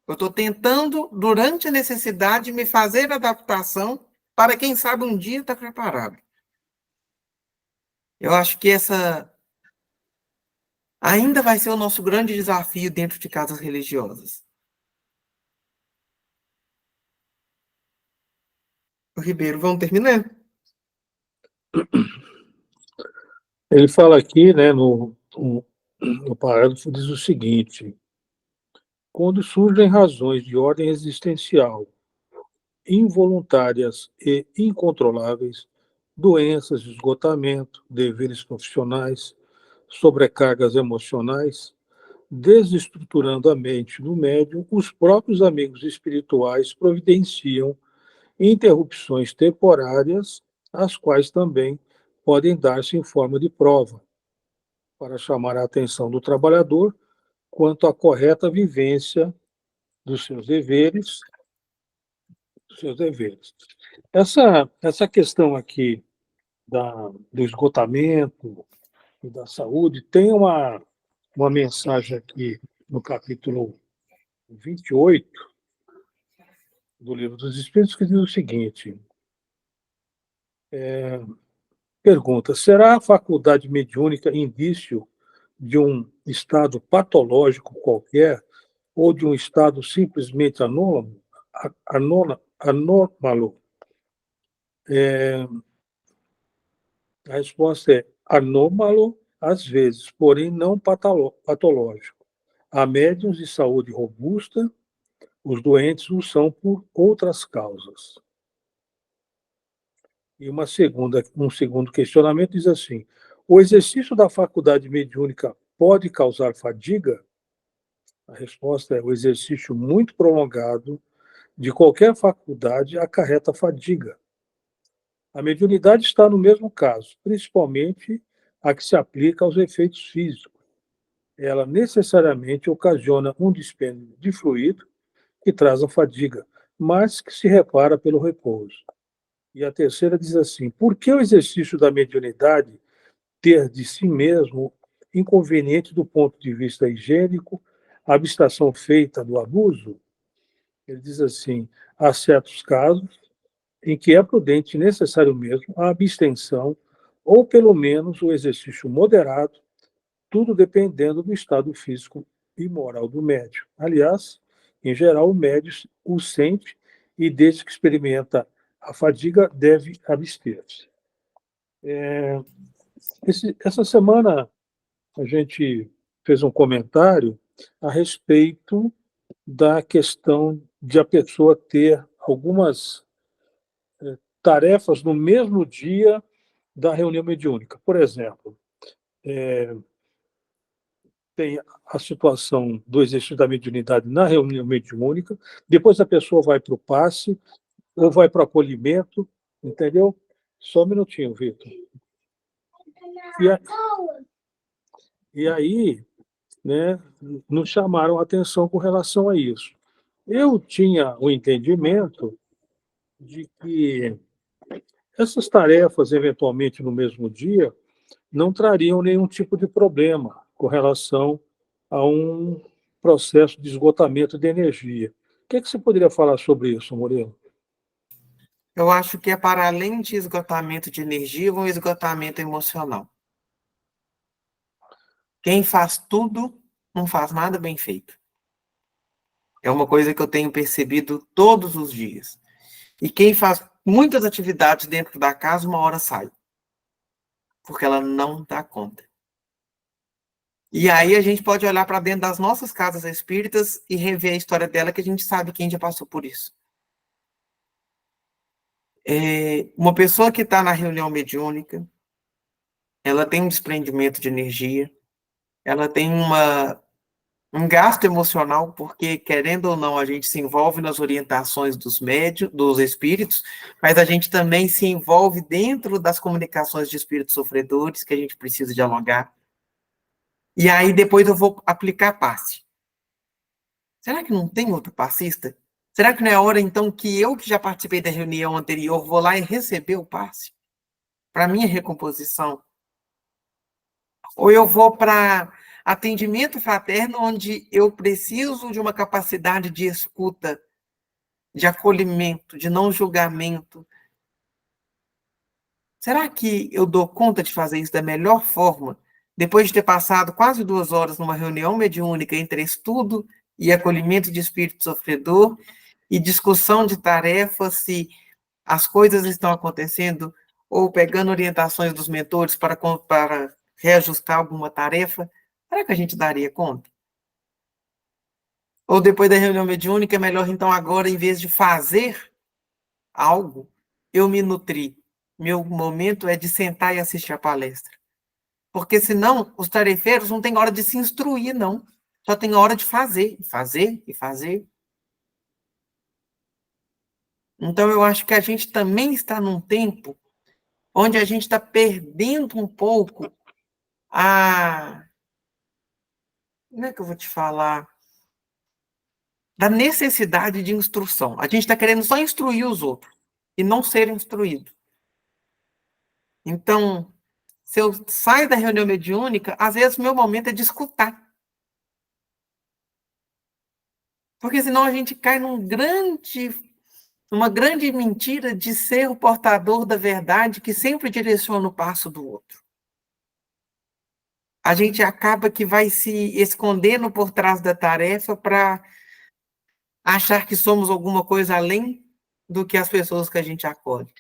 [SPEAKER 1] Eu estou tentando, durante a necessidade, me fazer adaptação para, quem sabe, um dia estar preparado. Eu acho que essa ainda vai ser o nosso grande desafio dentro de casas religiosas. O Ribeiro, vamos terminar?
[SPEAKER 2] Ele fala aqui, né, no parágrafo, diz o seguinte: quando surgem razões de ordem existencial involuntárias e incontroláveis, doenças, esgotamento, deveres profissionais, sobrecargas emocionais, desestruturando a mente do médium, os próprios amigos espirituais providenciam interrupções temporárias, as quais também podem dar-se em forma de prova, para chamar a atenção do trabalhador quanto à correta vivência dos seus deveres. Essa questão aqui do esgotamento e da saúde tem uma mensagem aqui no capítulo 28 do Livro dos Espíritos, que diz o seguinte: pergunta, será a faculdade mediúnica indício de um estado patológico qualquer ou de um estado simplesmente anômalo? A resposta é anômalo às vezes, porém não patológico. Há médiuns de saúde robusta, os doentes o são por outras causas. E um segundo questionamento diz assim: o exercício da faculdade mediúnica pode causar fadiga? A resposta é: o exercício muito prolongado de qualquer faculdade acarreta fadiga. A mediunidade está no mesmo caso, principalmente a que se aplica aos efeitos físicos. Ela necessariamente ocasiona um dispêndio de fluido que traz a fadiga, mas que se repara pelo repouso. E a terceira diz assim: por que o exercício da mediunidade ter de si mesmo inconveniente do ponto de vista higiênico, a abstração feita do abuso? Ele diz assim: há certos casos em que é prudente e necessário mesmo a abstenção, ou pelo menos o exercício moderado, tudo dependendo do estado físico e moral do médium. Aliás, em geral, o médium o sente e, desde que experimenta a fadiga, deve abster-se. Essa semana, a gente fez um comentário a respeito da questão de a pessoa ter algumas tarefas no mesmo dia da reunião mediúnica. Por exemplo, tem a situação do exercício da mediunidade na reunião mediúnica, depois a pessoa vai para o passe, ou vai para o acolhimento, entendeu? Só um minutinho, Vitor. E aí, né, nos chamaram a atenção com relação a isso. Eu tinha o entendimento de que essas tarefas, eventualmente no mesmo dia, não trariam nenhum tipo de problema com relação a um processo de esgotamento de energia. O que é que você poderia falar sobre isso, Moreno?
[SPEAKER 1] Eu acho que é para além de esgotamento de energia, um esgotamento emocional. Quem faz tudo, não faz nada bem feito. É uma coisa que eu tenho percebido todos os dias. E quem faz muitas atividades dentro da casa, uma hora sai. Porque ela não dá conta. E aí a gente pode olhar para dentro das nossas casas espíritas e rever a história dela, que a gente sabe quem já passou por isso. Uma pessoa que está na reunião mediúnica, ela tem um desprendimento de energia, ela tem um gasto emocional, porque, querendo ou não, a gente se envolve nas orientações dos médios, dos espíritos, mas a gente também se envolve dentro das comunicações de espíritos sofredores, que a gente precisa dialogar. E aí depois eu vou aplicar passe. Será que não tem outro passista? Será que não é hora, então, que eu, que já participei da reunião anterior, vou lá e receber o passe? Para minha recomposição? Ou eu vou para atendimento fraterno, onde eu preciso de uma capacidade de escuta, de acolhimento, de não julgamento. Será que eu dou conta de fazer isso da melhor forma, depois de ter passado quase 2 horas numa reunião mediúnica entre estudo e acolhimento de espírito sofredor e discussão de tarefas, se as coisas estão acontecendo, ou pegando orientações dos mentores para reajustar alguma tarefa? Será que a gente daria conta? Ou depois da reunião mediúnica, é melhor, então, agora, em vez de fazer algo, eu me nutrir. Meu momento é de sentar e assistir a palestra. Porque, senão, os tarefeiros não têm hora de se instruir, não. Só tem hora de fazer, e fazer, e fazer. Então, eu acho que a gente também está num tempo onde a gente está perdendo um pouco como é que eu vou te falar? Da necessidade de instrução. A gente está querendo só instruir os outros e não ser instruído. Então, se eu saio da reunião mediúnica, às vezes meu momento é de escutar. Porque senão a gente cai numa grande mentira de ser o portador da verdade que sempre direciona o passo do outro. A gente acaba que vai se escondendo por trás da tarefa para achar que somos alguma coisa além do que as pessoas que a gente acolhe.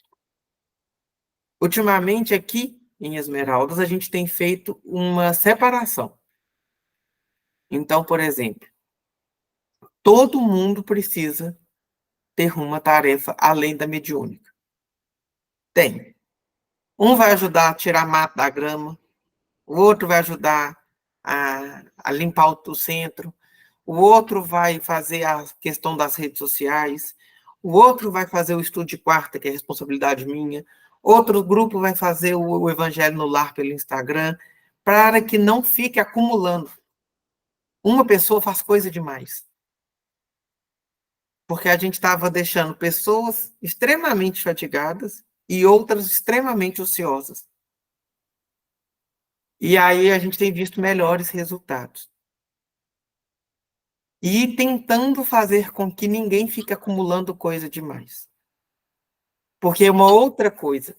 [SPEAKER 1] Ultimamente, aqui em Esmeraldas, a gente tem feito uma separação. Então, por exemplo, todo mundo precisa ter uma tarefa além da mediúnica. Tem. Um vai ajudar a tirar mato da grama, o outro vai ajudar a limpar o centro, o outro vai fazer a questão das redes sociais, o outro vai fazer o estudo de quarta, que é responsabilidade minha, outro grupo vai fazer o Evangelho no Lar pelo Instagram, para que não fique acumulando. Uma pessoa faz coisa demais. Porque a gente estava deixando pessoas extremamente fatigadas e outras extremamente ociosas. E aí a gente tem visto melhores resultados. E tentando fazer com que ninguém fique acumulando coisa demais. Porque uma outra coisa,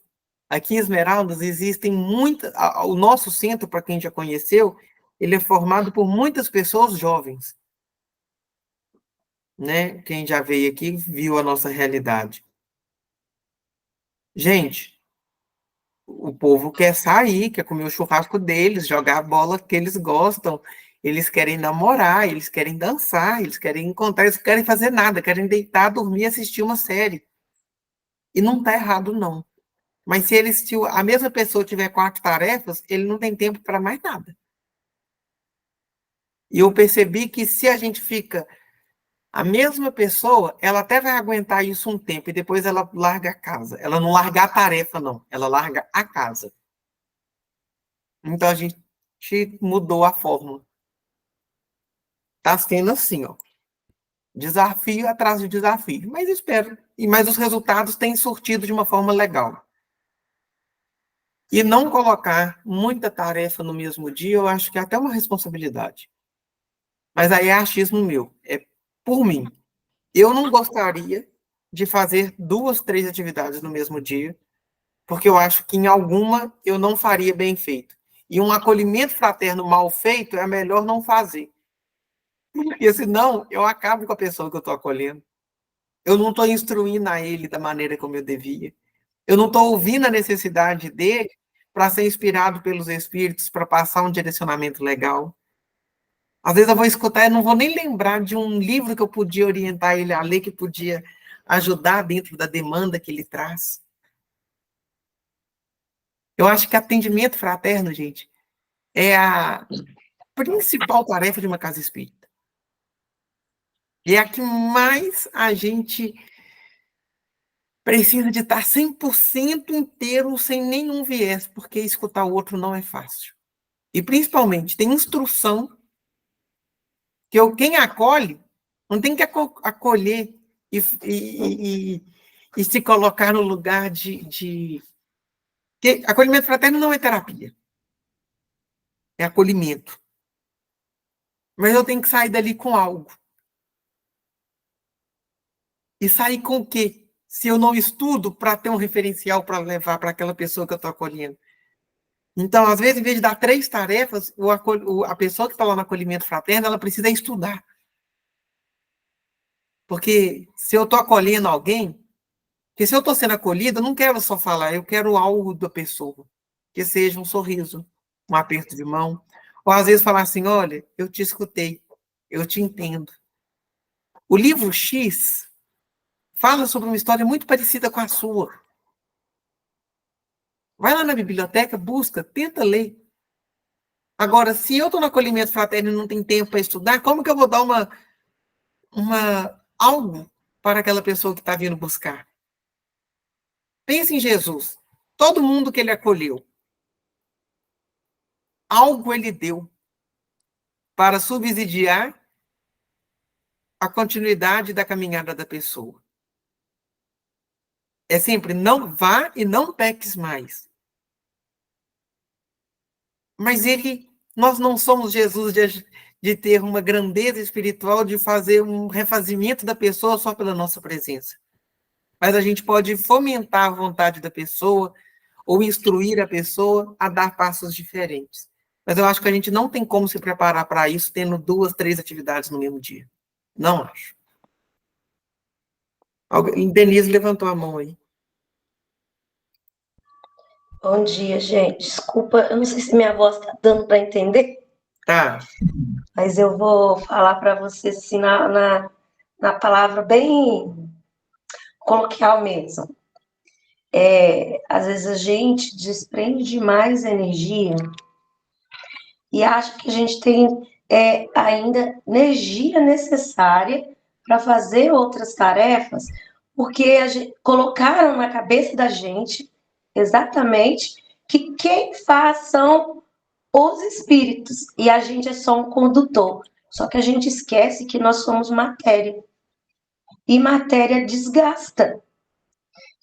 [SPEAKER 1] aqui em Esmeraldas existem muitas... O nosso centro, para quem já conheceu, ele é formado por muitas pessoas jovens. Né? Quem já veio aqui viu a nossa realidade. Gente, o povo quer sair, quer comer o churrasco deles, jogar a bola que eles gostam, eles querem namorar, eles querem dançar, eles querem encontrar, eles querem fazer nada, querem deitar, dormir, assistir uma série. E não está errado, não. Mas se a mesma pessoa tiver 4 tarefas, ele não tem tempo para mais nada. E eu percebi que se a gente fica... A mesma pessoa, ela até vai aguentar isso um tempo, e depois ela larga a casa. Ela não larga a tarefa, não. Ela larga a casa. Então, a gente mudou a fórmula. Está sendo assim, ó. Desafio atrás de desafio. Mas espero. Mas os resultados têm surtido de uma forma legal. E não colocar muita tarefa no mesmo dia, eu acho que é até uma responsabilidade. Mas aí é achismo meu. É por mim. Eu não gostaria de fazer 2, 3 atividades no mesmo dia, porque eu acho que em alguma eu não faria bem feito. E um acolhimento fraterno mal feito é melhor não fazer. Porque senão eu acabo com a pessoa que eu estou acolhendo. Eu não estou instruindo a ele da maneira como eu devia. Eu não estou ouvindo a necessidade dele para ser inspirado pelos espíritos, para passar um direcionamento legal. Às vezes eu vou escutar e não vou nem lembrar de um livro que eu podia orientar ele a ler, que podia ajudar dentro da demanda que ele traz. Eu acho que atendimento fraterno, gente, é a principal tarefa de uma casa espírita. E é a que mais a gente precisa de estar 100% inteiro, sem nenhum viés, porque escutar o outro não é fácil. E, principalmente, tem instrução que quem acolhe não tem que acolher e se colocar no lugar de... Porque acolhimento fraterno não é terapia. É acolhimento. Mas eu tenho que sair dali com algo. E sair com o quê? Se eu não estudo para ter um referencial para levar para aquela pessoa que eu estou acolhendo. Então, às vezes, em vez de dar 3 tarefas, a pessoa que está lá no acolhimento fraterno, ela precisa estudar. Porque se eu estou acolhendo alguém, porque se eu estou sendo acolhida, eu não quero só falar, eu quero algo da pessoa. Que seja um sorriso, um aperto de mão. Ou às vezes falar assim, olha, eu te escutei, eu te entendo. O livro X fala sobre uma história muito parecida com a sua. Vai lá na biblioteca, busca, tenta ler. Agora, se eu estou no acolhimento fraterno e não tenho tempo para estudar, como que eu vou dar algo para aquela pessoa que está vindo buscar? Pense em Jesus. Todo mundo que ele acolheu, algo ele deu para subsidiar a continuidade da caminhada da pessoa. É sempre, não vá e não peques mais. Mas nós não somos Jesus de ter uma grandeza espiritual, de fazer um refazimento da pessoa só pela nossa presença. Mas a gente pode fomentar a vontade da pessoa ou instruir a pessoa a dar passos diferentes. Mas eu acho que a gente não tem como se preparar para isso tendo 2, 3 atividades no mesmo dia. Não acho. Denise levantou a mão aí.
[SPEAKER 5] Bom dia, gente. Desculpa, eu não sei se minha voz está dando para entender.
[SPEAKER 1] Tá.
[SPEAKER 5] Mas eu vou falar para vocês assim, na palavra bem coloquial mesmo. Às vezes a gente desprende demais energia e acha que a gente tem ainda energia necessária para fazer outras tarefas, porque colocaram na cabeça da gente exatamente que quem faz são os espíritos e a gente é só um condutor. Só que a gente esquece que nós somos matéria e matéria desgasta.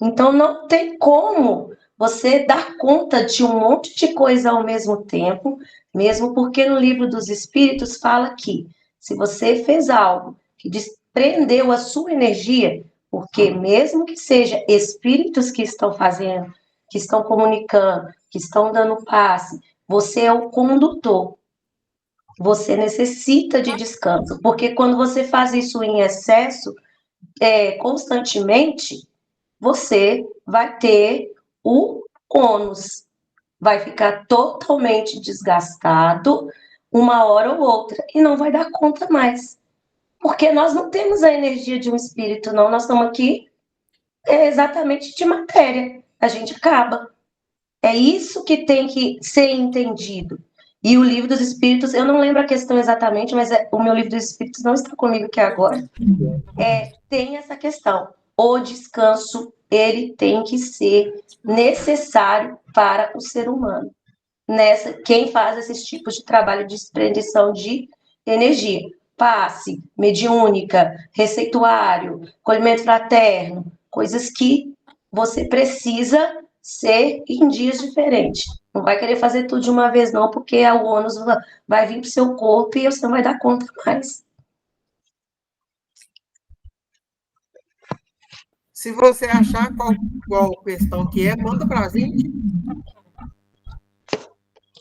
[SPEAKER 5] Então não tem como você dar conta de um monte de coisa ao mesmo tempo, mesmo porque no livro dos Espíritos fala que se você fez algo que desprendeu a sua energia, porque mesmo que seja espíritos que estão fazendo, que estão comunicando, que estão dando passe, você é o condutor. Você necessita de descanso, porque quando você faz isso em excesso, constantemente, você vai ter o ônus, vai ficar totalmente desgastado uma hora ou outra e não vai dar conta mais. Porque nós não temos a energia de um espírito, não. Nós estamos aqui exatamente de matéria. A gente acaba. É isso que tem que ser entendido. E o livro dos Espíritos, eu não lembro a questão exatamente, mas o meu livro dos Espíritos não está comigo aqui agora. Tem essa questão. O descanso, ele tem que ser necessário para o ser humano. Quem faz esses tipos de trabalho de desprendição de energia. Passe, mediúnica, receituário, acolhimento fraterno, coisas que você precisa ser em dias diferentes. Não vai querer fazer tudo de uma vez, não, porque o ônus vai vir para o seu corpo e você não vai dar conta mais.
[SPEAKER 1] Se você achar qual questão que é, manda para a gente.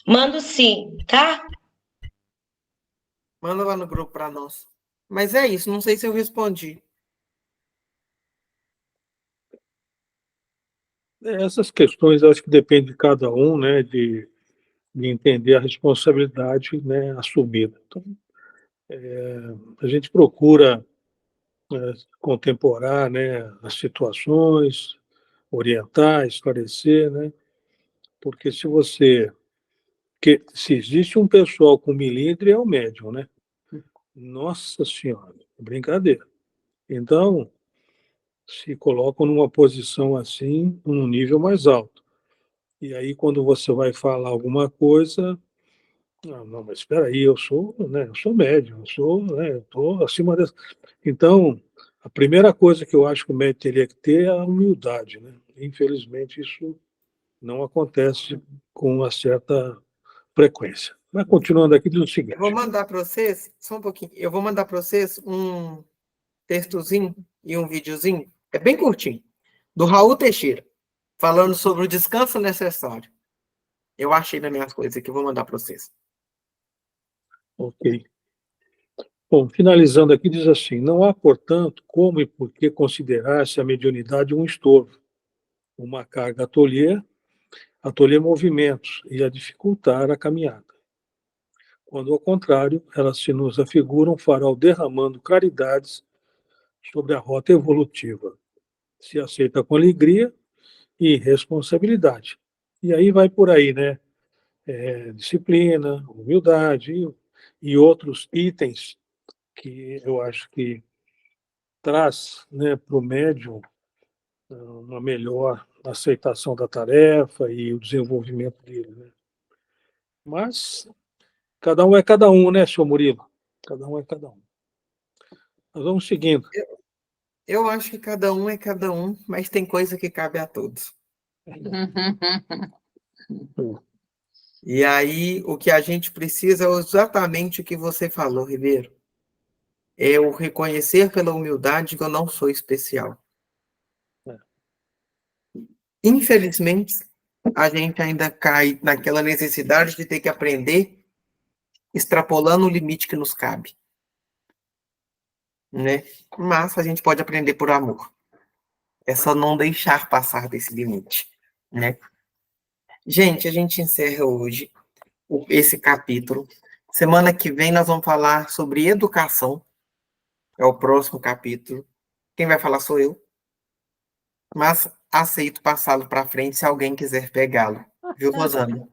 [SPEAKER 5] Mando sim, tá?
[SPEAKER 1] Manda lá no grupo para nós. Mas é isso, não sei se eu respondi.
[SPEAKER 2] Essas questões, acho que depende de cada um, né, de entender a responsabilidade, né, assumida. Então, a gente procura contemporar, né, as situações, orientar, esclarecer, né, porque se existe um pessoal com milindre, é o médium, né? Nossa Senhora, brincadeira. Então, se colocam numa posição assim, num nível mais alto. E aí, quando você vai falar alguma coisa, não, mas espera aí, eu sou médium, eu estou acima dessa. Então, a primeira coisa que eu acho que o médium teria que ter é a humildade, né? Infelizmente, isso não acontece com uma certa frequência. Mas continuando aqui, diz o seguinte.
[SPEAKER 1] Eu vou mandar para vocês, só um pouquinho, eu vou mandar para vocês um textozinho e um videozinho, é bem curtinho, do Raul Teixeira, falando sobre o descanso necessário. Eu achei nas minhas coisas aqui, eu vou mandar para vocês.
[SPEAKER 2] Ok. Bom, finalizando aqui, diz assim: não há, portanto, como e por que considerar-se a mediunidade um estorvo, uma carga a tolher movimentos e a dificultar a caminhada. Quando, ao contrário, elas se nos afigura um farol derramando claridades sobre a rota evolutiva. Se aceita com alegria e responsabilidade. E aí vai por aí, né? Disciplina, humildade e outros itens que eu acho que traz, né, para o médium uma melhor aceitação da tarefa e o desenvolvimento dele, né? Mas cada um é cada um, né, senhor Murilo? Cada um é cada um. Nós vamos seguindo.
[SPEAKER 1] Eu acho que cada um é cada um, mas tem coisa que cabe a todos. E aí, o que a gente precisa é exatamente o que você falou, Ribeiro. É o reconhecer pela humildade que eu não sou especial. Infelizmente, a gente ainda cai naquela necessidade de ter que aprender extrapolando o limite que nos cabe, né? Mas a gente pode aprender por amor. É só não deixar passar desse limite, né? Gente, a gente encerra hoje esse capítulo. Semana que vem nós vamos falar sobre educação. É o próximo capítulo. Quem vai falar sou eu. Mas aceito passá-lo para frente se alguém quiser pegá-lo. Viu, Rosana?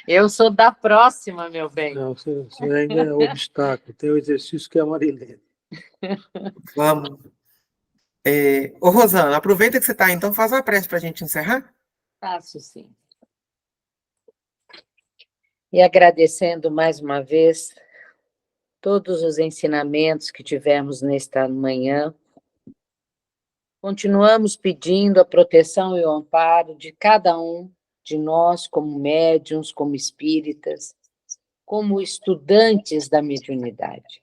[SPEAKER 3] Eu sou da próxima, meu bem.
[SPEAKER 2] Não, você ainda é obstáculo. Tem o exercício que é a Marilene.
[SPEAKER 1] Vamos. Ô, Rosana, aproveita que você está, então faz a prece para a gente encerrar.
[SPEAKER 3] Faço sim. E agradecendo mais uma vez todos os ensinamentos que tivemos nesta manhã, continuamos pedindo a proteção e o amparo de cada um de nós, como médiuns, como espíritas, como estudantes da mediunidade.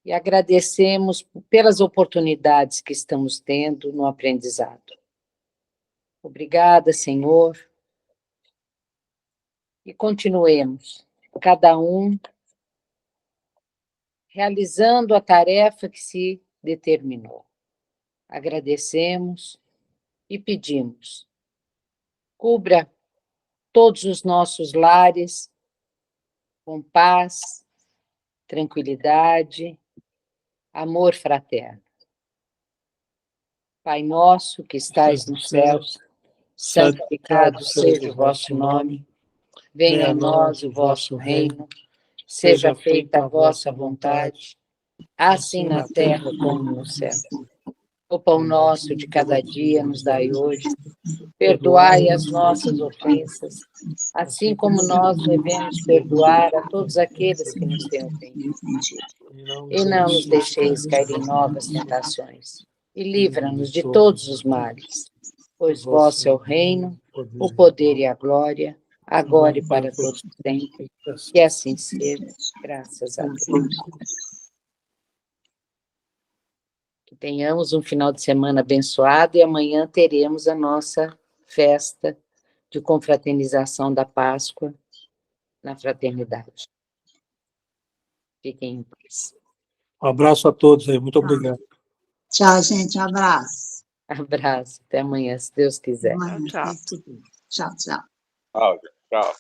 [SPEAKER 3] E agradecemos pelas oportunidades que estamos tendo no aprendizado. Obrigada, Senhor. E continuemos, cada um realizando a tarefa que se determinou. Agradecemos e pedimos. Cubra todos os nossos lares com paz, tranquilidade, amor fraterno. Pai nosso que estais nos céus, santificado seja o vosso nome, venha a nós o vosso reino, seja feita a vossa vontade, assim na terra como no céu. O pão nosso de cada dia nos dai hoje, perdoai as nossas ofensas, assim como nós devemos perdoar a todos aqueles que nos têm ofendido. E não nos deixeis cair em novas tentações, e livra-nos de todos os males, pois vosso é o reino, o poder e a glória, agora e para todos sempre. Que assim seja, graças a Deus. Que tenhamos um final de semana abençoado e amanhã teremos a nossa festa de confraternização da Páscoa na fraternidade. Fiquem em paz.
[SPEAKER 2] Um abraço a todos aí, muito obrigado.
[SPEAKER 4] Tchau, gente, um abraço.
[SPEAKER 3] Abraço, até amanhã, se Deus quiser.
[SPEAKER 4] Amanhã,
[SPEAKER 6] Tchau.
[SPEAKER 4] Tchau, tchau.
[SPEAKER 6] Tchau. Tchau.